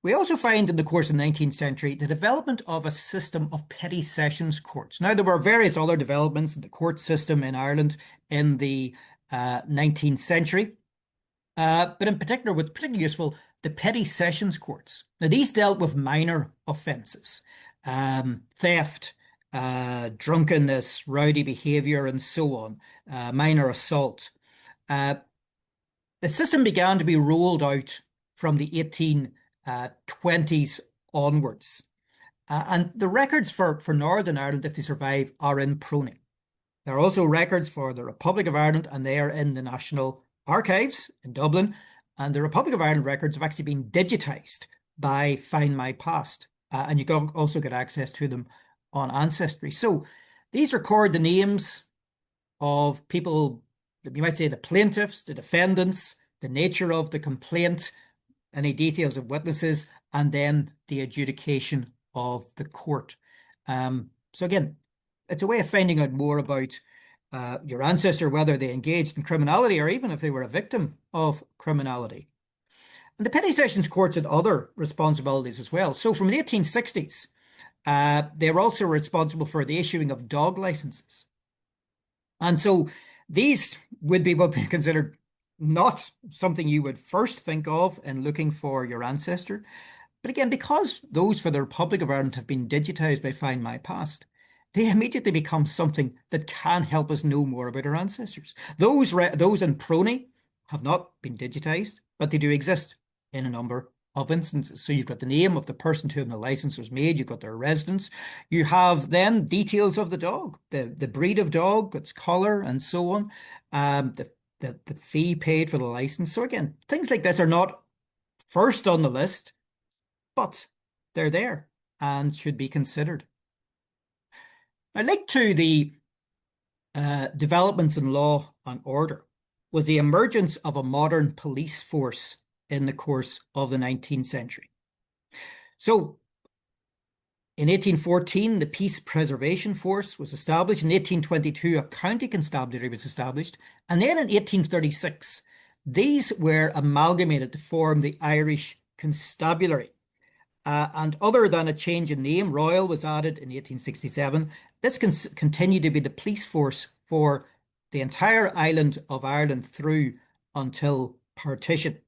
We also find in the course of the 19th century the development of a system of petty sessions courts. Now, there were various other developments in the court system in Ireland in the 19th century, but in particular, what's particularly useful, the petty sessions courts. Now, these dealt with minor offences, theft, drunkenness, rowdy behaviour, and so on, minor assault. The system began to be rolled out from the 1820s onwards. And the records for Northern Ireland, if they survive, are in Prony. There are also records for the Republic of Ireland, and they are in the National Archives in Dublin. And the Republic of Ireland records have actually been digitised by Find My Past. And you can also get access to them on Ancestry. So these record the names of people, you might say the plaintiffs, the defendants, the nature of the complaint, any details of witnesses, and then the adjudication of the court. So again, it's a way of finding out more about your ancestor, whether they engaged in criminality or even if they were a victim of criminality. And the petty sessions courts had other responsibilities as well. So from the 1860s, they were also responsible for the issuing of dog licenses. And so these would be what we considered not something you would first think of in looking for your ancestor. But again, because those for the Republic of Ireland have been digitised by Find My Past, they immediately become something that can help us know more about our ancestors. Those in Prony have not been digitised, but they do exist in a number of instances. So you've got the name of the person to whom the license was made, you've got their residence, you have then details of the dog, the breed of dog, its colour, and so on, the fee paid for the license. So again, things like this are not first on the list, but they're there and should be considered. Now, linked to the developments in law and order was the emergence of a modern police force in the course of the 19th century. So in 1814, the Peace Preservation Force was established. In 1822, a county constabulary was established. And then in 1836, these were amalgamated to form the Irish Constabulary. And other than a change in name, Royal was added in 1867. This continued to be the police force for the entire island of Ireland through until partition.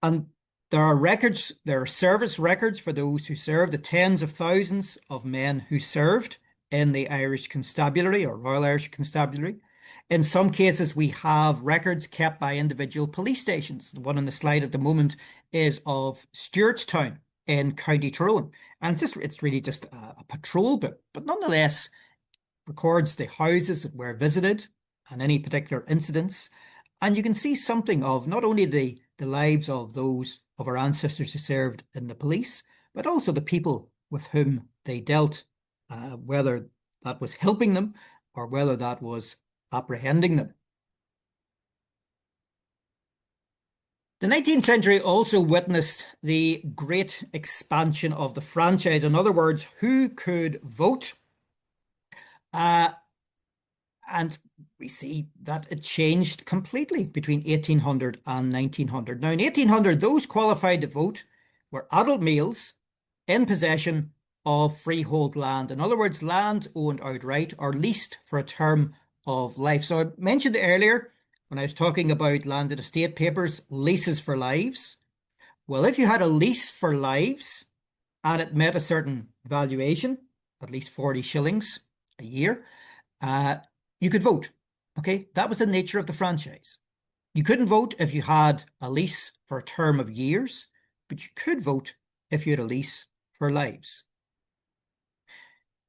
And there are records, there are service records for those who served, the tens of thousands of men who served in the Irish Constabulary or Royal Irish Constabulary. In some cases, we have records kept by individual police stations. The one on the slide at the moment is of Stewartstown in County Tyrone. And it's really just a patrol book, but nonetheless records the houses that were visited and any particular incidents. And you can see something of not only the lives of those of our ancestors who served in the police, but also the people with whom they dealt, whether that was helping them or whether that was apprehending them. The 19th century also witnessed the great expansion of the franchise. In other words, who could vote? And we see that it changed completely between 1800 and 1900. Now, in 1800, those qualified to vote were adult males in possession of freehold land. In other words, land owned outright or leased for a term of life. So I mentioned earlier, when I was talking about landed estate papers, leases for lives. Well, if you had a lease for lives and it met a certain valuation, at least 40 shillings a year, you could vote. Okay, that was the nature of the franchise. You couldn't vote if you had a lease for a term of years, but you could vote if you had a lease for lives.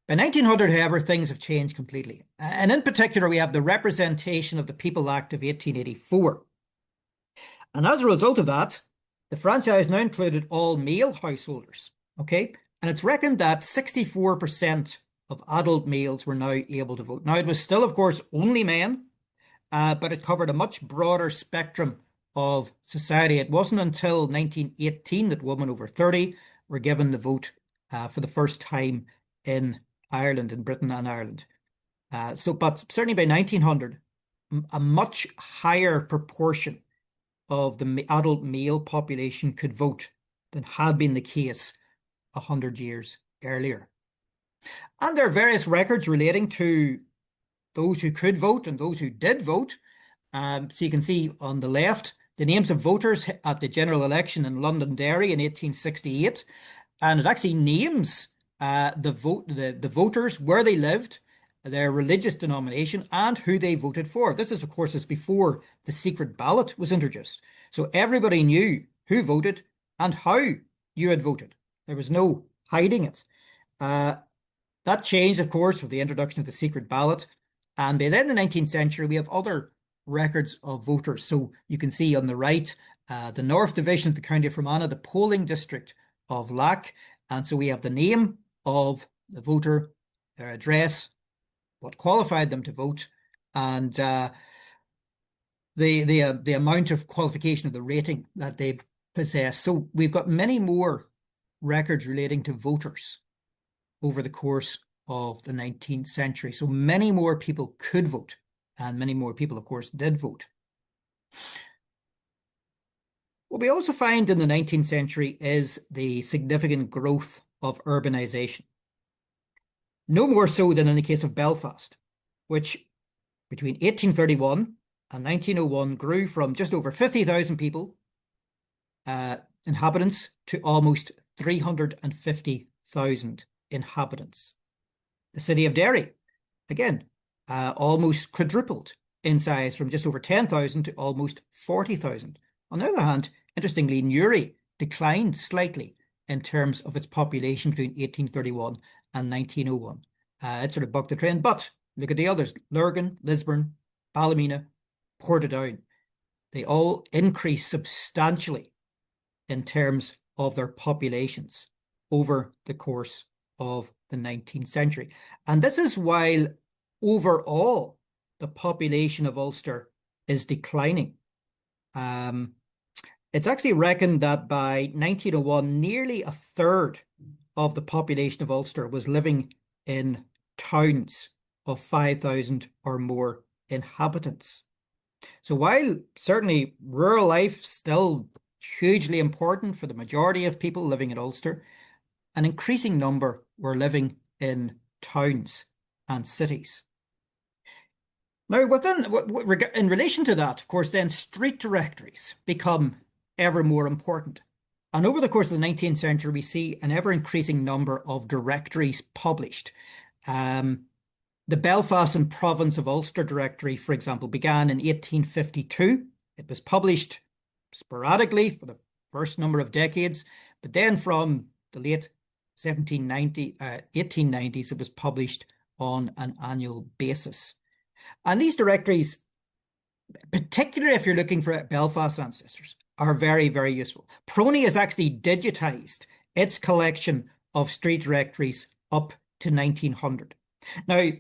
By 1900, however, things have changed completely. And in particular, we have the Representation of the People Act of 1884. And as a result of that, the franchise now included all male householders. Okay, and it's reckoned that 64% of adult males were now able to vote. Now, it was still, of course, only men, but it covered a much broader spectrum of society. It wasn't until 1918 that women over 30 were given the vote for the first time in Ireland, in Britain and Ireland. But certainly by 1900, a much higher proportion of the adult male population could vote than had been the case 100 years earlier. And there are various records relating to those who could vote and those who did vote. So you can see on the left the names of voters at the general election in Londonderry in 1868, and it actually names the voters, where they lived, their religious denomination, and who they voted for. This is, of course, before the secret ballot was introduced. So everybody knew who voted and how you had voted. There was no hiding it. That changed, of course, with the introduction of the secret ballot. And by then, the 19th century, we have other records of voters. So you can see on the right, the North Division of the County of Fermanagh, the polling district of Lack. And so we have the name of the voter, their address, what qualified them to vote, and the amount of qualification of the rating that they possess. So we've got many more records relating to voters over the course of the 19th century. So many more people could vote, and many more people, of course, did vote. What we also find in the 19th century is the significant growth of urbanization. No more so than in the case of Belfast, which between 1831 and 1901 grew from just over 50,000 people, inhabitants, to almost 350,000 inhabitants. The city of Derry, again, almost quadrupled in size from just over 10,000 to almost 40,000. On the other hand, interestingly, Newry declined slightly in terms of its population between 1831 and 1901. It sort of bucked the trend, but look at the others: Lurgan, Lisburn, Ballymena, Portadown. They all increased substantially in terms of their populations over the course of the 19th century. And this is while overall the population of Ulster is declining. It's actually reckoned that by 1901, nearly a third of the population of Ulster was living in towns of 5,000 or more inhabitants. So while certainly rural life still hugely important for the majority of people living in Ulster, an increasing number were living in towns and cities. Now, in relation to that, of course, then street directories become ever more important. And over the course of the 19th century, we see an ever-increasing number of directories published. The Belfast and Province of Ulster Directory, for example, began in 1852. It was published sporadically for the first number of decades, but then from the late 1890s, it was published on an annual basis. And these directories, particularly if you're looking for Belfast ancestors, are very, very useful. Prony has actually digitized its collection of street directories up to 1900. Now,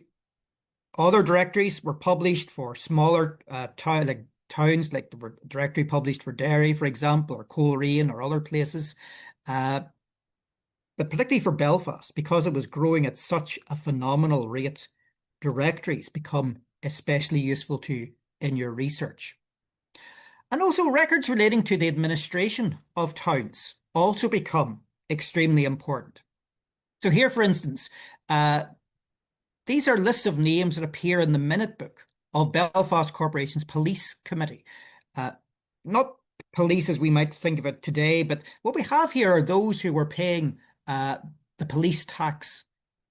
other directories were published for smaller towns, like the directory published for Derry, for example, or Coleraine or other places. But particularly for Belfast, because it was growing at such a phenomenal rate, directories become especially useful to you in your research. And also records relating to the administration of towns also become extremely important. So here, for instance, these are lists of names that appear in the minute book of Belfast Corporation's Police Committee. Not police as we might think of it today, but what we have here are those who were paying the police tax.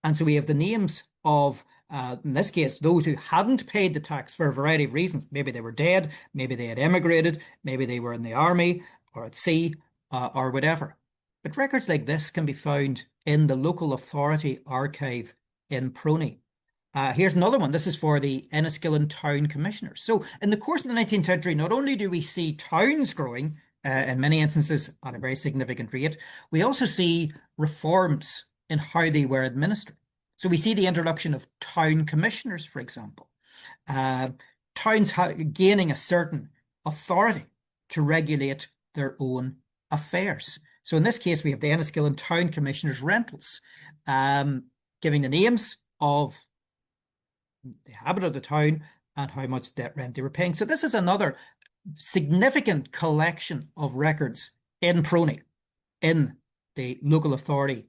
And so we have the names of In this case, those who hadn't paid the tax for a variety of reasons. Maybe they were dead, maybe they had emigrated, maybe they were in the army or at sea or whatever. But records like this can be found in the local authority archive in Proney. Here's another one. This is for the Enniskillen Town Commissioners. So in the course of the 19th century, not only do we see towns growing, in many instances at a very significant rate, we also see reforms in how they were administered. So we see the introduction of town commissioners, for example. Towns gaining a certain authority to regulate their own affairs. So in this case, we have the Enniskillen Town Commissioners' rentals, giving the names of the inhabitant of the town and how much debt rent they were paying. So this is another significant collection of records in Proney, in the local authority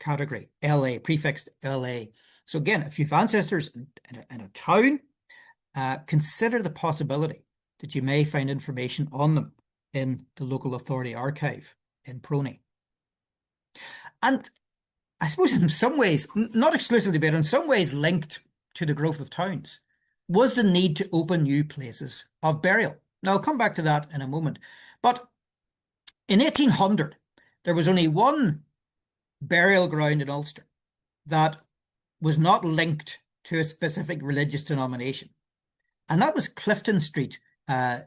category, LA, prefixed LA. So again, if you've ancestors in a town, consider the possibility that you may find information on them in the local authority archive in Proney. And I suppose in some ways, not exclusively, but in some ways linked to the growth of towns, was the need to open new places of burial. Now, I'll come back to that in a moment. But in 1800, there was only one burial ground in Ulster that was not linked to a specific religious denomination. And that was Clifton Street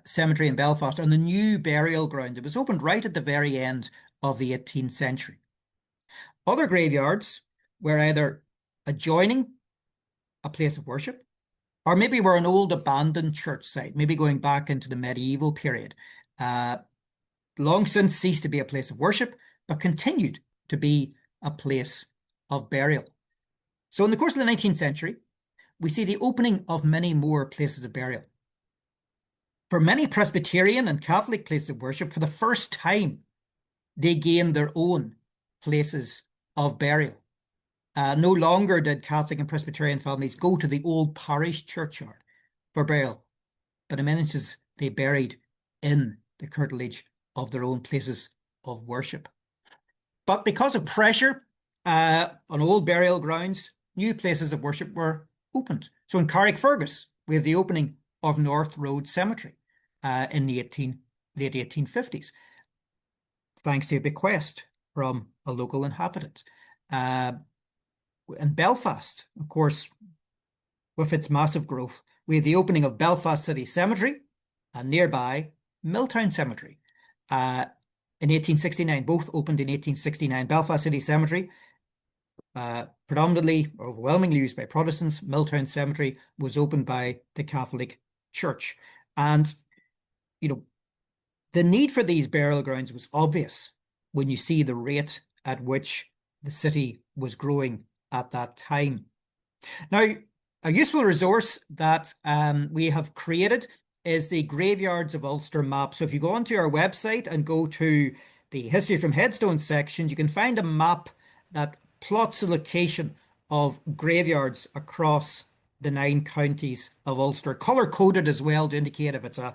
Cemetery in Belfast, on the new burial ground. It was opened right at the very end of the 18th century. Other graveyards were either adjoining a place of worship, or maybe were an old abandoned church site, maybe going back into the medieval period. Long since ceased to be a place of worship, but continued to be a place of burial. So in the course of the 19th century, we see the opening of many more places of burial. For many Presbyterian and Catholic places of worship, for the first time, they gained their own places of burial. No longer did Catholic and Presbyterian families go to the old parish churchyard for burial, but in many instances they buried in the curtilage of their own places of worship. But because of pressure on old burial grounds, new places of worship were opened. So in Carrickfergus, we have the opening of North Road Cemetery in the late 1850s, thanks to a bequest from a local inhabitant. In Belfast, of course, with its massive growth, we have the opening of Belfast City Cemetery and nearby Milltown Cemetery in 1869. Both opened in 1869. Belfast City Cemetery, predominantly or overwhelmingly used by Protestants. Milltown Cemetery was opened by the Catholic Church. And, the need for these burial grounds was obvious when you see the rate at which the city was growing at that time. Now, a useful resource that we have created is the Graveyards of Ulster map. So if you go onto our website and go to the History from Headstones section, you can find a map that plots the location of graveyards across the 9 counties of Ulster, colour-coded as well to indicate if it's a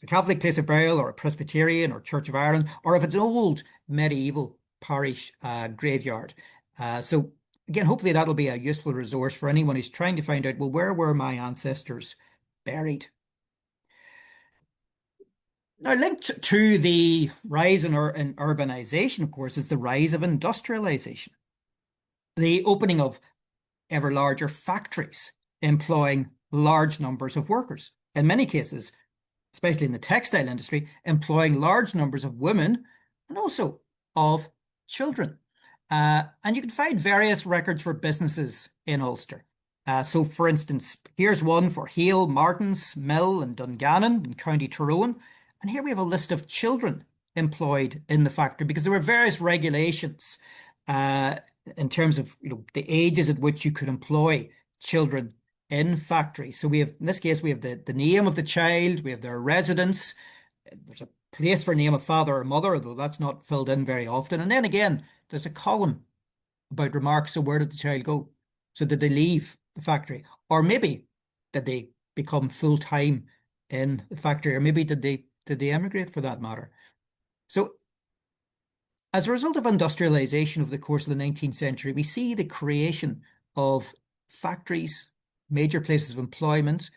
Catholic place of burial or a Presbyterian or Church of Ireland, or if it's an old medieval parish graveyard. So again, hopefully that'll be a useful resource for anyone who's trying to find out, well, where were my ancestors buried? Now, linked to the rise in urbanization, of course, is the rise of industrialization. The opening of ever larger factories employing large numbers of workers. In many cases, especially in the textile industry, employing large numbers of women and also of children. And you can find various records for businesses in Ulster. So, for instance, here's one for Hale Martin's Mill in Dungannon in County Tyrone. And here we have a list of children employed in the factory, because there were various regulations in terms of the ages at which you could employ children in factories. So we have, in this case, we have the name of the child, we have their residence, there's a place for name of father or mother, although that's not filled in very often. And then again, there's a column about remarks. So where did the child go? So did they leave the factory? Or maybe did they become full-time in the factory? Or maybe did they emigrate, for that matter? So as a result of industrialization over the course of the 19th century, we see the creation of factories major places of employment,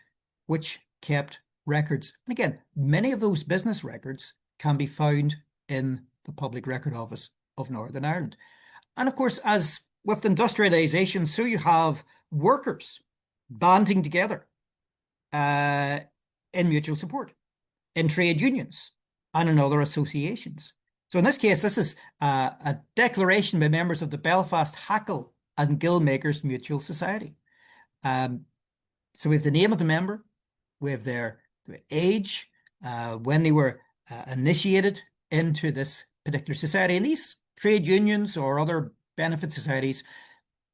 which kept records. And again, many of those business records can be found in the Public Record Office of Northern Ireland. And of course, as with industrialisation, so you have workers banding together in mutual support, in trade unions, and in other associations. So in this case, this is a declaration by members of the Belfast Hackle and Gillmakers Mutual Society. So we have the name of the member, we have their age, when they were initiated into this particular society. And these trade unions or other benefit societies,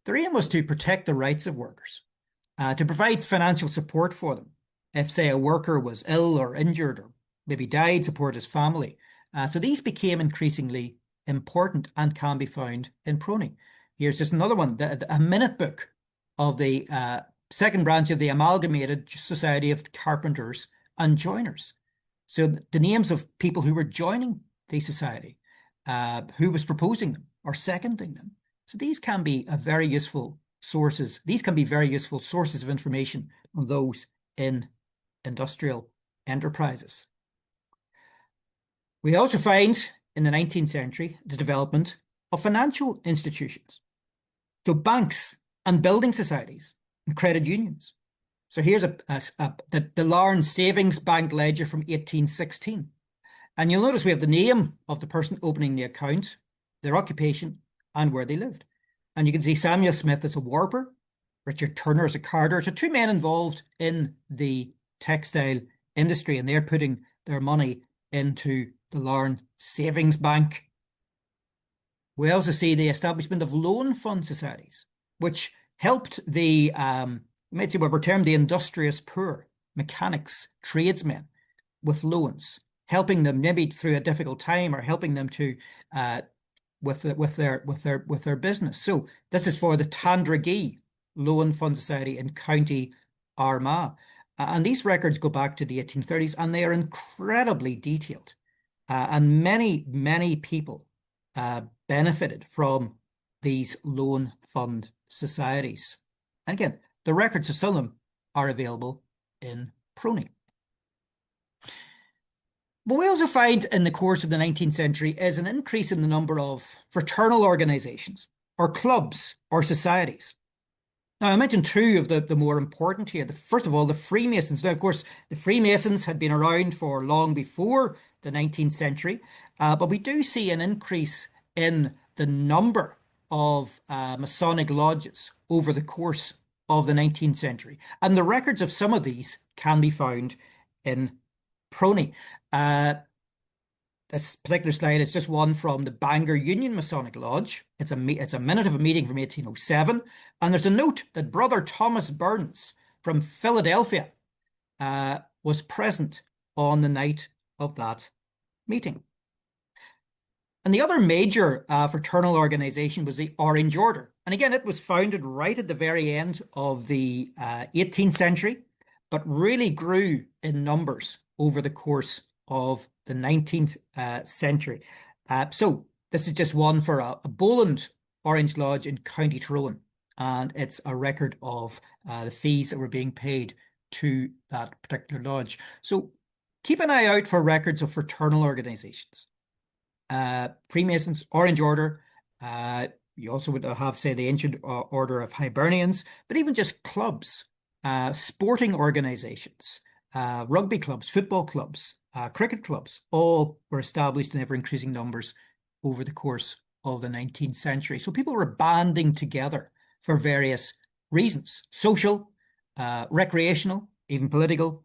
their aim was to protect the rights of workers, to provide financial support for them. If, say, a worker was ill or injured or maybe died, support his family. So these became increasingly important and can be found in Prony. Here's just another one, a minute book of the second branch of the Amalgamated Society of Carpenters and Joiners. So the names of people who were joining the society, who was proposing them or seconding them. So these can be very useful sources. These can be very useful sources of information on those in industrial enterprises. We also find in the 19th century the development of financial institutions. So banks and building societies and credit unions. So here's the Larne Savings Bank Ledger from 1816. And you'll notice we have the name of the person opening the account, their occupation, and where they lived. And you can see Samuel Smith as a warper, Richard Turner as a carder. So two men involved in the textile industry, and they're putting their money into the Larne Savings Bank. We also see the establishment of loan fund societies, which helped the, you might say what were termed the industrious poor, mechanics, tradesmen, with loans, helping them maybe through a difficult time or helping them to with their business. So this is for the Tandragee Loan Fund Society in County Armagh. And these records go back to the 1830s, and they are incredibly detailed. And many people benefited from these loan fund societies. And again, the records of some of them are available in Prony. What we also find in the course of the 19th century is an increase in the number of fraternal organisations or clubs or societies. Now, I mentioned two of the more important here. First of all, the Freemasons. Now, of course, the Freemasons had been around for long before the 19th century, but we do see an increase in the number of Masonic lodges over the course of the 19th century. And the records of some of these can be found in Prony. This particular slide is just one from the Bangor Union Masonic Lodge. It's a minute of a meeting from 1807. And there's a note that Brother Thomas Burns from Philadelphia was present on the night of that meeting. And the other major fraternal organization was the Orange Order. And again, it was founded right at the very end of the 18th century, but really grew in numbers over the course of the 19th century. So this is just one for a Bowland Orange Lodge in County Tyrone. And it's a record of the fees that were being paid to that particular lodge. So keep an eye out for records of fraternal organizations. Freemasons, Orange Order. You also would have, say, the Ancient Order of Hibernians, but even just clubs, sporting organizations, rugby clubs, football clubs, cricket clubs, all were established in ever-increasing numbers over the course of the 19th century. So people were banding together for various reasons, social, recreational, even political,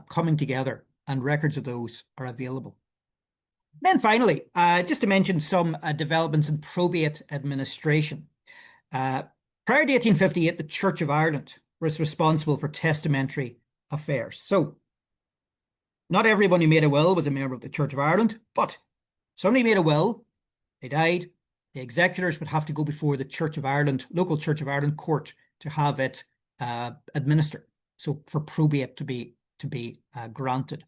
coming together, and records of those are available. Then finally, just to mention some developments in probate administration. Prior to 1858, the Church of Ireland was responsible for testamentary affairs. So not everyone who made a will was a member of the Church of Ireland, but somebody made a will, they died, the executors would have to go before the Church of Ireland, local Church of Ireland court to have it administered. So for probate to be granted.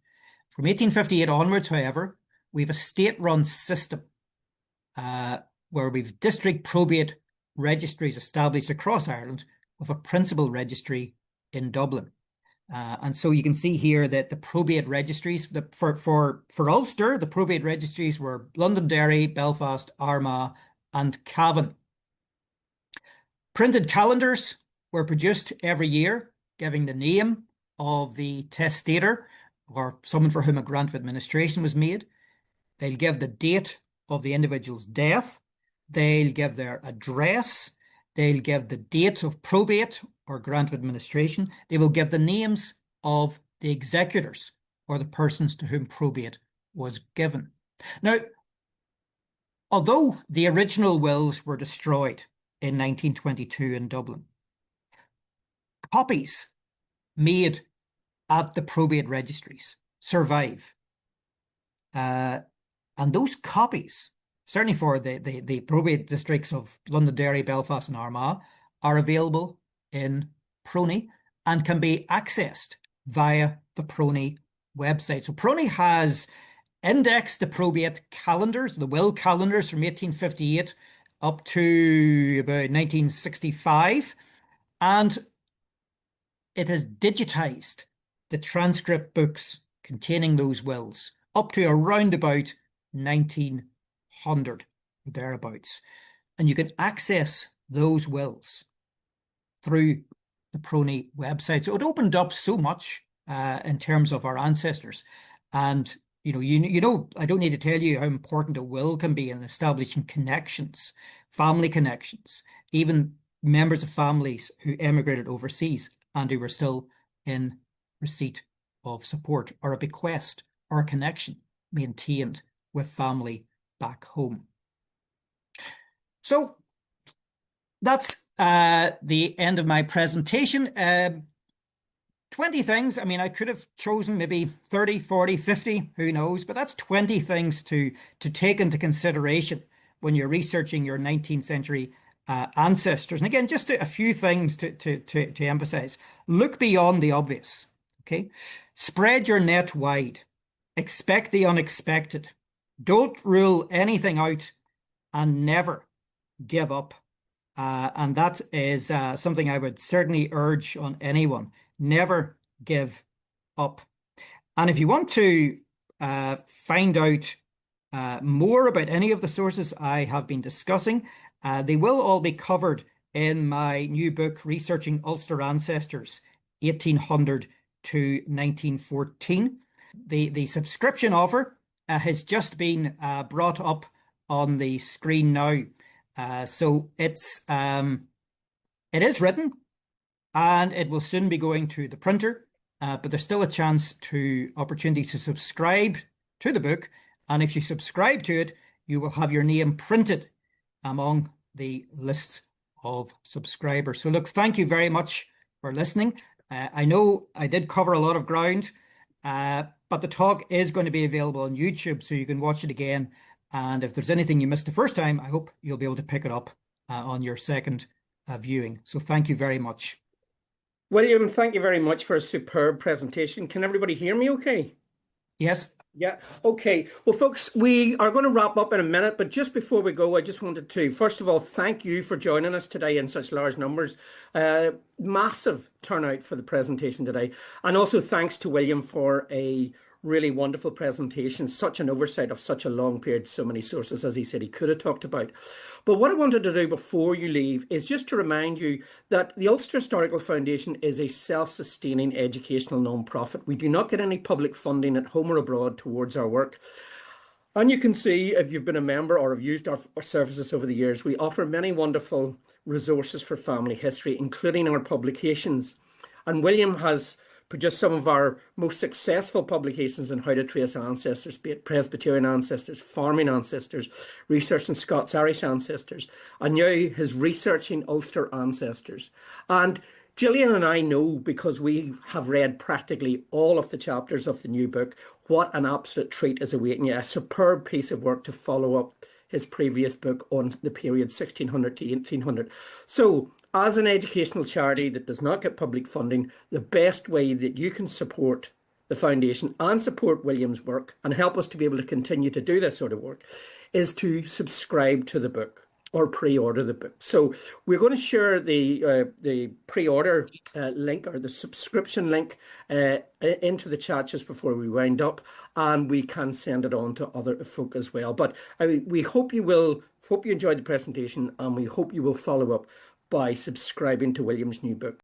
From 1858 onwards, however, we have a state-run system where we've district probate registries established across Ireland with a principal registry in Dublin. And so you can see here that the probate registries for Ulster, the probate registries were Londonderry, Belfast, Armagh, and Cavan. Printed calendars were produced every year, giving the name of the testator or someone for whom a grant of administration was made. They'll give the date of the individual's death. They'll give their address. They'll give the date of probate or grant of administration. They will give the names of the executors or the persons to whom probate was given. Now, although the original wills were destroyed in 1922 in Dublin, copies made at the probate registries survive. And those copies, certainly for the probate districts of Londonderry, Belfast, and Armagh, are available in Prony and can be accessed via the Prony website. So Prony has indexed the probate calendars, the will calendars from 1858 up to about 1965, and it has digitized the transcript books containing those wills up to around about 1900, thereabouts. And you can access those wills through the Prony website. So it opened up so much in terms of our ancestors. And you know, I don't need to tell you how important a will can be in establishing connections, family connections, even members of families who emigrated overseas and who were still in receipt of support or a bequest or a connection maintained with family back home. So that's the end of my presentation. 20 things. I mean, I could have chosen maybe 30, 40, 50, who knows, but that's 20 things to take into consideration when you're researching your 19th century ancestors. And again, just a few things to emphasize. Look beyond the obvious, okay? Spread your net wide. Expect the unexpected. Don't rule anything out and never give up. And that is something I would certainly urge on anyone. Never give up. And if you want to find out more about any of the sources I have been discussing, they will all be covered in my new book, Researching Ulster Ancestors, 1800 to 1914. The subscription offer has just been brought up on the screen now. So it is written and it will soon be going to the printer, but there's still a opportunity to subscribe to the book. And if you subscribe to it, you will have your name printed among the lists of subscribers. So look, thank you very much for listening. I know I did cover a lot of ground, but the talk is going to be available on YouTube, so you can watch it again. And if there's anything you missed the first time, I hope you'll be able to pick it up on your second viewing. So thank you very much. William, thank you very much for a superb presentation. Can everybody hear me okay? Yes. Yeah. Okay. Well, folks, we are going to wrap up in a minute, but just before we go, I just wanted to, first of all, thank you for joining us today in such large numbers. Massive turnout for the presentation today. And also thanks to William for a really wonderful presentation, such an oversight of such a long period, so many sources, as he said, he could have talked about. But what I wanted to do before you leave is just to remind you that the Ulster Historical Foundation is a self-sustaining educational non-profit. We do not get any public funding at home or abroad towards our work. And you can see, if you've been a member or have used our services over the years, we offer many wonderful resources for family history, including our publications. And William has produced some of our most successful publications on how to trace ancestors, be it Presbyterian ancestors, farming ancestors, research in Scots-Irish ancestors, and now his Researching Ulster Ancestors. And Gillian and I know, because we have read practically all of the chapters of the new book, what an absolute treat is awaiting you. A superb piece of work to follow up his previous book on the period 1600 to 1800. So, as an educational charity that does not get public funding, the best way that you can support the foundation and support William's work and help us to be able to continue to do this sort of work is to subscribe to the book. or pre-order the book. So we're going to share the pre-order link or the subscription link into the chat just before we wind up, and we can send it on to other folk as well. But we hope you enjoyed the presentation, and we hope you will follow up by subscribing to William's new book.